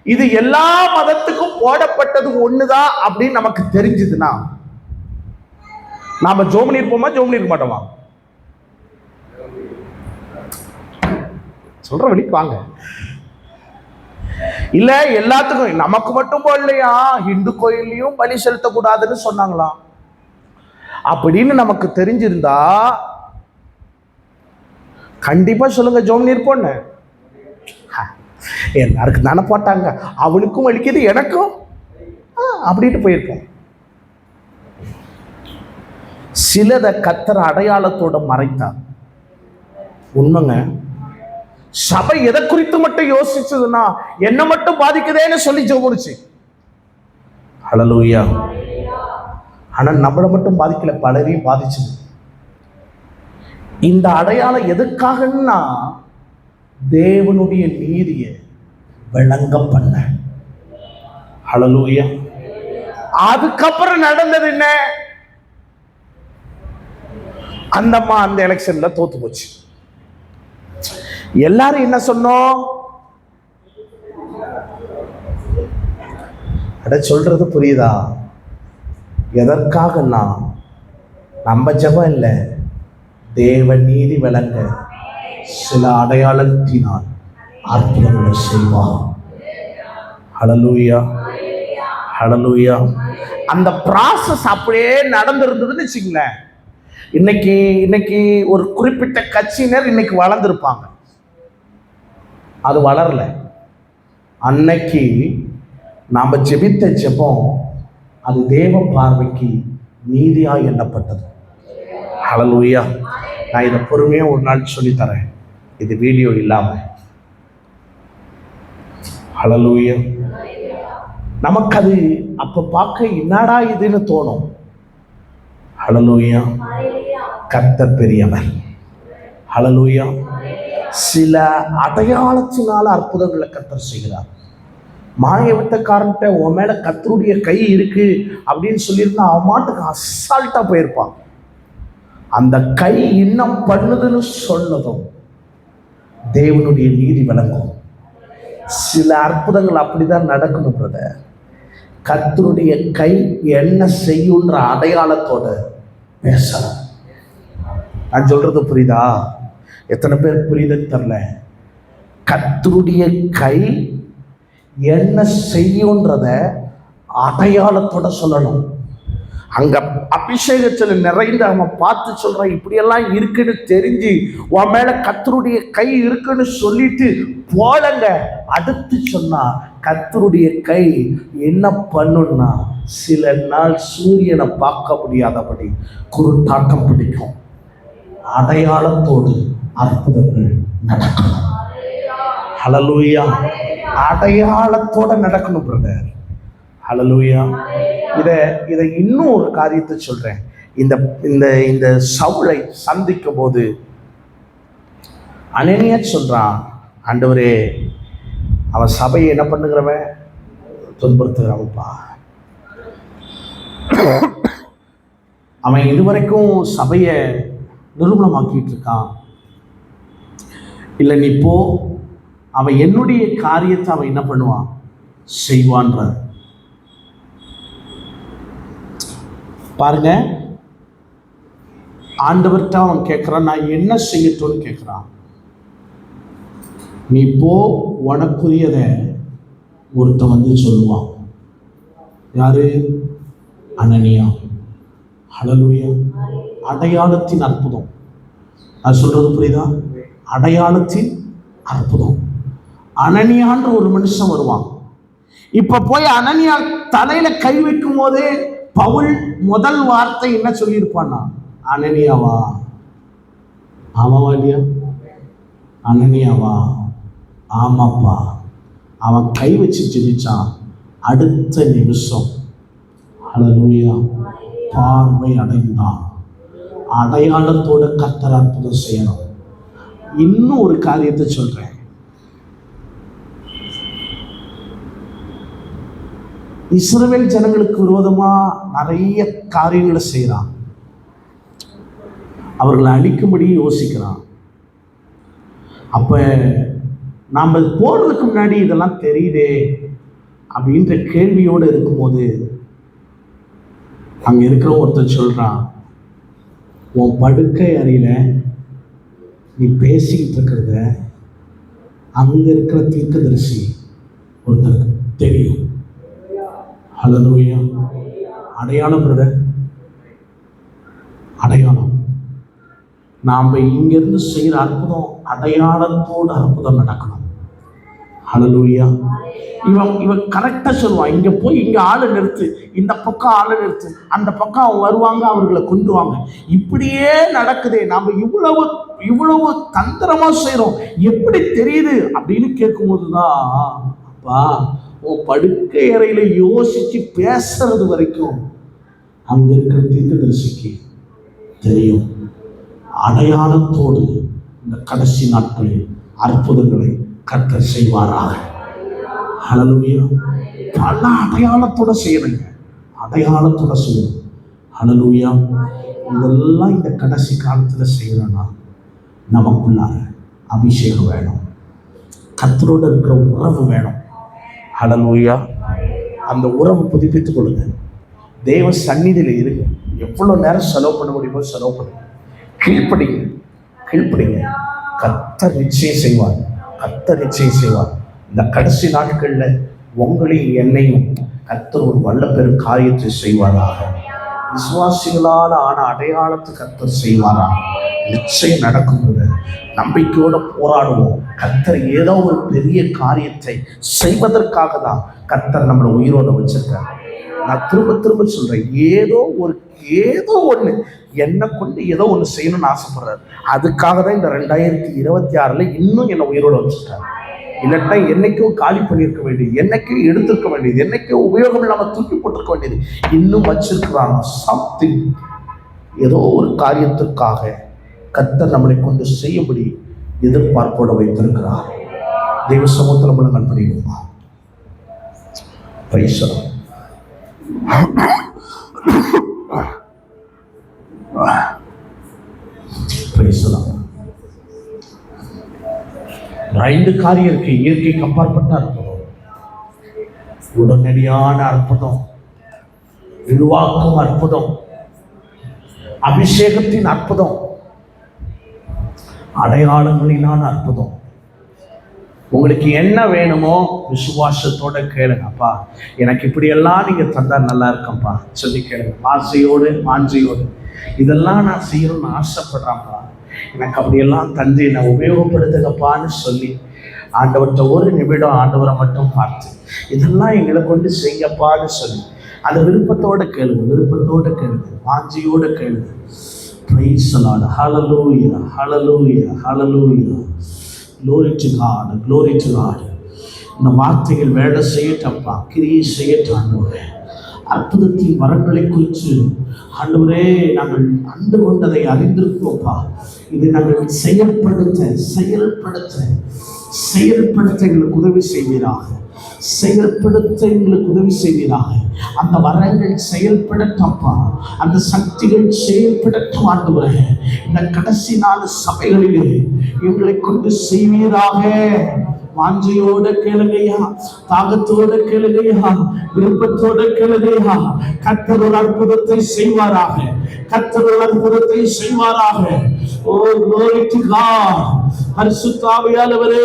S1: இது எல்லா மதத்துக்கும் போடப்பட்டது ஒண்ணுதான் அப்படின்னு நமக்கு தெரிஞ்சதுன்னா நாம ஜோமனி இருப்போமா, ஜோமனி இருக்க மாட்டோமா? சொல்ற வழிக்கு வாங்க. இல்ல எல்லாத்துக்கும் நமக்கு மட்டும் போடலையா, இந்து கோயிலையும் பலி செலுத்தக்கூடாதுன்னு சொன்னாங்களாம். அப்படின்னு நமக்கு தெரிஞ்சிருந்தா கண்டிப்பா சொல்லுங்க, ஜோமனி இருப்போன்னு. எல்லாருக்கும் தானே போட்டாங்க, அவனுக்கும் வலிக்குது எனக்கும் அப்படின்ட்டு போயிருப்போம். சிலதை கர்த்தர் அடையாளத்தோட மறைத்தார். உண்மைங்க. சபை எதை குறித்து மட்டும் யோசிச்சதுன்னா என்ன மட்டும் பாதிக்குதேன்னு சொல்லி ஜெபிச்சு. ஹல்லேலூயா. ஆனா நம்மளை மட்டும் பாதிக்கல, பலரையும் பாதிச்சது. இந்த அடையாளம் எதுக்காகன்னா தேவனுடைய நீதியை விளங்க பண்ண. ஹல்லேலூயா. அதுக்கப்புறம் நடந்தது என்ன? அந்தம்மா அந்த எலெக்ஷன்ல தோத்து போச்சு. எல்லாரும் என்ன சொன்னோம்? அட சொல்றது புரியுதா? எதற்காகனா நம்ம ஜெபம் இல்லை, தேவ நீதி விளங்க சில அடையாளத்தினால் அற்புதங்களை செய்வார். ஹல்லேலூயா, ஹல்லேலூயா. அந்த ப்ராசஸ் அப்படியே நடந்திருந்ததுன்னு வச்சுங்களேன், இன்னைக்கு ஒரு குறிப்பிட்ட கட்சியினர் இன்னைக்கு வளர்ந்துருப்பாங்க. அது வளரல. அன்னைக்கு நாம ஜெபித்த ஜெபம் அது தேவ பார்வைக்கு நீதியா எண்ணப்பட்டது. ஹல்லேலூயா. நான் இதை பொறுமையா ஒரு நாள் சொல்லித்தரேன், இது வீடியோ இல்லாம. ஹல்லேலூயா. நமக்கு அது அப்ப பார்க்க என்னடா இதுன்னு தோணும். ஹல்லேலூயா. கர்த்தர் பெரியவர். ஹல்லேலூயா. சில அடையாளத்தினால அற்புதங்களை கர்த்தர் செய்கிறார். மாய விட்டக்காரன்ட்ட உன் மேல கர்த்தருடைய கை இருக்கு அப்படின்னு சொல்லியிருந்தா அவன் மாட்டுக்கு அசால்ட்டா போயிருப்பான். அந்த கை இன்னும் பண்ணுதுன்னு சொன்னதும் தேவனுடைய நீதி விளங்கும். சில அற்புதங்கள் அப்படிதான் நடக்கணும் பிரதர். கர்த்தருடைய கை என்ன செய்யுன்ற அடையாளத்தோட பேசணும். நான் சொல்றது புரியுதா? எத்தனை பேர் புரியுதுன்னு தெரியல. கர்த்தருடைய கை என்ன செய்யுன்றத அடையாளத்தோட சொல்லணும். அங்க அபிஷேகத்துல நிறைந்த அவன் பார்த்து சொல்றான், இப்படியெல்லாம் இருக்குன்னு தெரிஞ்சு உன் மேல கர்த்தருடைய கை இருக்குன்னு சொல்லிட்டு போலங்க. அடுத்து சொன்னா கர்த்தருடைய கை என்ன பண்ணுன்னா சில நாள் சூரியனை பார்க்க முடியாதபடி குருட்டாட்டம் பிடிக்கும். அடையாளத்தோடு அற்புதங்கள் நடக்கணும். ஹல்லேலூயா. அடையாளத்தோட நடக்கணும் பிரதர். ஹல்லேலூயா. இதை இன்னும் ஒரு காரியத்தை சொல்றேன். இந்த இந்த இந்த சவுலை சந்திக்கும் போது அனனியா சொல்றான், ஆண்டவரே, அவன் சபையை என்ன பண்ணுகிறவன்? துன்புறுத்துகிறவன்ப்பா. அவன் இதுவரைக்கும் சபையை நிரூபணமாக்கிட்டு இருக்கான். இல்லை நீ போ, அவன் என்னுடைய காரியத்தை அவன் என்ன பண்ணுவான்? செய்வான்ற. பாருங்க, ஆண்டவர்கிட்ட அவன் கேட்கிறான், நான் என்ன செய்யட்டும்னு கேட்கிறான். நீ போ, உனக்குரியதை ஒருத்தன் வந்து சொல்லுவான். யாரு? அனனியா. ஹல்லேலூயா. அடையாளத்தின் அற்புதம். நான் சொல்றது புரியுதா? அடையாளத்தின் அற்புதம். அனனியான்ற ஒரு மனுஷன் வருவான். இப்ப போய் அனனியா தலையில கை வைக்கும் போதே பவுல் முதல் வார்த்தை என்ன சொல்லியிருப்பான்னா, அனனியாவா? ஆமாவா இல்லையா? அனனியாவா? ஆமாப்பா. அவன் கை வச்சு ஜெபிச்சான். அடுத்த நிமிஷம் ஹல்லேலூயா பார்வை அடைந்தான். அடையாளத்தோட கர்த்தர் அற்புதம் செய்யணும். இன்னும் ஒரு காரியத்தை சொல்றேன். இஸ்ரவேல் ஜனங்களுக்கு விரோதமா நிறைய காரியங்களை செய்யறான். அவர்களை அழிக்கும்படி யோசிக்கிறான். அப்ப நாம் போறதுக்கு முன்னாடி இதெல்லாம் தெரியுதே அப்படின்ற கேள்வியோடு இருக்கும்போது அங்க இருக்கிற ஒருத்தர் சொல்றான், உன் படுக்கை அறையில நீ பேசிக்கிட்டு இருக்கிறத அங்க இருக்கிற தீர்க்கதரிசி ஒருத்தருக்கு தெரியும். ஹல்லேலூயா. அடையாளம் பிரதர், அடையாளம். நாம் இங்கிருந்து செய்கிற அற்புதம் அடையாளத்தோடு அற்புதம் நடக்கணும். ஹல்லேலூயா. இவன் கரெக்டாக சொல்லுவான், இங்கே போய் இங்கே ஆளை நிறுத்து, இந்த பக்கம் ஆளை நிறுத்து, அந்த பக்கம் அவங்க வருவாங்க, அவர்களை கொண்டு வாங்க. இப்படியே நடக்குதே, நாம் இவ்வளவு இவ்வளவு தந்திரமாக செய்கிறோம், எப்படி தெரியுது அப்படின்னு கேட்கும்போது தான், அப்பா உன் படுக்கை அறையில் யோசித்து பேசுறது வரைக்கும் அங்கே இருக்கிற தீர்க்கதரிசிக்கு தெரியும். அடையாளத்தோடு இந்த கடைசி நாட்களில் அற்புதங்களை கர்த்தர் செய்வாராக. ஹல்லேலூயா. பல அடையாளத்தோட செய்யணுங்க, அடையாளத்தோட செய்யணும். ஹல்லேலூயா. இதெல்லாம் இந்த கடைசி காலத்தில் செய்யணும்னா நமக்குள்ளார அபிஷேகம் வேணும், கர்த்தரோடு இருக்கிற உறவு வேணும். ஹல்லேலூயா. அந்த உறவு புதுப்பித்துக் கொள்ளுங்க. தேவ சந்நிதியில் இருங்க. எவ்வளோ நேரம் செலவு பண்ண முடியுமோ செலவு பண்ணுங்க. கீழ்ப்படிங்க. கர்த்தர் நிச்சயம் செய்வார். கர்த்தர் நிச்சயம் செய்வார். இந்த கடைசி நாட்களில் உங்களையும் என்னையும் கர்த்தர் ஒரு வல்ல பெரும் காரியத்தை செய்வாராக. விசுவாசிகளால் ஆன அடையாளத்தை கர்த்தர் செய்வாராக. நிச்சயம் நடக்கும்போது நம்பிக்கையோட போராடுவோம். கர்த்தர் ஏதோ ஒரு பெரிய காரியத்தை செய்வதற்காக தான் கர்த்தர் நம்மளை உயிரோட வச்சிருக்கார். நான் திரும்ப திரும்ப சொல்றேன், ஏதோ ஒன்று என்னை கொண்டு ஏதோ ஒன்று செய்யணும்னு ஆசைப்படுறாரு. அதுக்காக தான் இந்த 2026 இன்னும் என்னை உயிரோட வச்சுட்டாரு. இல்லட்டா என்னைக்கும் காலி பண்ணியிருக்க வேண்டியது, என்னைக்கும் எடுத்திருக்க வேண்டியது, என்னைக்கும் உபயோகம் இல்லாமல் தூக்கி போட்டிருக்க வேண்டியது இன்னும் வச்சிருக்கிறாங்க. சம்திங், ஏதோ ஒரு காரியத்திற்காக கர்த்தர் நம்மளை கொண்டு செய்யும்படி எதிர்பார்ப்போட வைத்திருக்கிறார். தெய்வ சமூகத்தில் முழங்கால் படிக்குமா? பைசா ஐந்து காரியம் இருக்கு. இயற்கைக்கு அப்பாற்பட்ட அற்புதம், உடனடியான அற்புதம், உருவாக்கும் அற்புதம், அபிஷேகத்தின் அற்புதம், அடையாளங்களினான அற்புதம். உங்களுக்கு என்ன வேணுமோ விசுவாசத்தோட கேளுங்க. அப்பா எனக்கு இப்படியெல்லாம் நீங்க தந்தா நல்லா இருக்கம்பா சொல்லி கேளுங்க. ஆசையோடு வாஞ்சையோடு இதெல்லாம் நான் செய்யணும்னு ஆசைப்படுறேன்ப்பா, எனக்கு அப்படியெல்லாம் தந்து என்னை உபயோகப்படுத்துங்கப்பான்னு சொல்லி ஆண்டவர்கிட்ட ஒரு நிமிடம் ஆண்டவரை மட்டும் பார்த்து இதெல்லாம் எங்களை கொண்டு செய்யப்பான்னு சொல்லி அந்த விருப்பத்தோடு கேளுங்க, வாஞ்சியோடு கேளுங்க. Praise the Lord. Hallelujah, hallelujah, hallelujah. Glory to God, glory to God. இந்த வார்த்தைகள் வேலை செய்யட்டப்பா, கிரியை செய்யட்டும் ஆண்டவரே. அற்புதத்தின் வரங்களை குறித்து ஆண்டவரே நாங்கள் கண்டு கொண்டதை அறிந்திருக்கிறோம்ப்பா. இதை நாங்கள் செயல்படுத்த எங்களுக்கு உதவி செய்வீராக. செயல்படுத்த எங்களுக்கு உதவி செய்வீராக. அந்த வரங்கள் செயல்படட்டப்பா, அந்த சக்திகள் செயல்படட்டும் ஆண்டவரே. இந்த கடைசி நாள் சபைகளிலே எங்களை கொண்டு செய்வீராக. வாஞ்சையோட கேளுகையா, தாகத்தோட கேளுகையா, விருப்பத்தோட கேளுகையா. கர்த்தர் ஒரு அற்புதத்தை செய்வாராக. ஓ glory to God. பரிசுத்தாவியானவரே,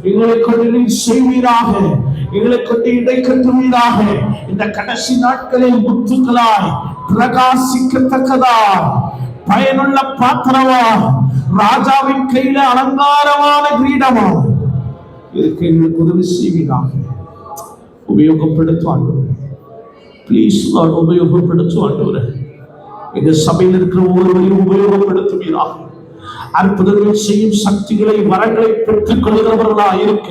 S1: எங்களை கொண்டு நீர் செய்வீராக. எங்களை கொண்டு இடை கட்டுவீராக. இந்த கடைசி நாட்களில் முத்துக்களாய் பிரகாசிக்கத்தக்கதாய் பயனுள்ள பாத்திரமா, ராஜாவின் கையில அலங்காரமான கிரீடமா இதுக்கு எங்களுக்கு உதவி செய்வீராக. உபயோகப்படுத்துவாங்க ப்ளீஸ் லார்ட், உபயோகப்படுத்துவாங்க. எங்க சபையில் இருக்கிற ஒவ்வொருவரையும் உபயோகப்படுத்துவீராக. அற்புதங்கள் செய்யும் சக்திகளை, வரங்களை பெற்றுக் கொள்கிறவர்களா இருக்க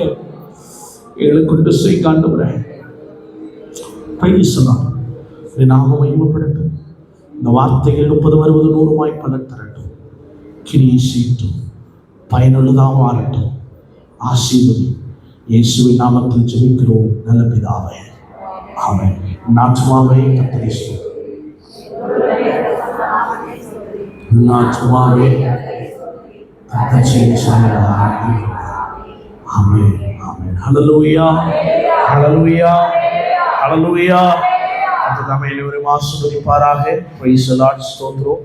S1: எங்களை கொண்டு செய்காண்டுகிறேன். நாம மகிமைப்படட்டும். இந்த வார்த்தைகள் 30, 60, 100 பலன் தரட்டும். கிரியை செய்யட்டும், பயனுள்ளதாக மாறட்டும். ஆசீர்வதி. இயேசுவின் நாமத்தில் ஜெபிக்கிறோம் நல்ல பிதாவே, ஆமென். நாச்சுமாவே கர்த்தரை ஸ்தோத்திரம். நாச்சுமாவே கர்த்தரை ஸ்தோத்திரம். ஆமென், ஆமென். ஹல்லேலூயா, ஹல்லேலூயா, ஹல்லேலூயா. அந்த தமிழில் ஒரு ஆசீர்வதிப்பாராக. Praise the Lord. ஸ்தோத்திரம்.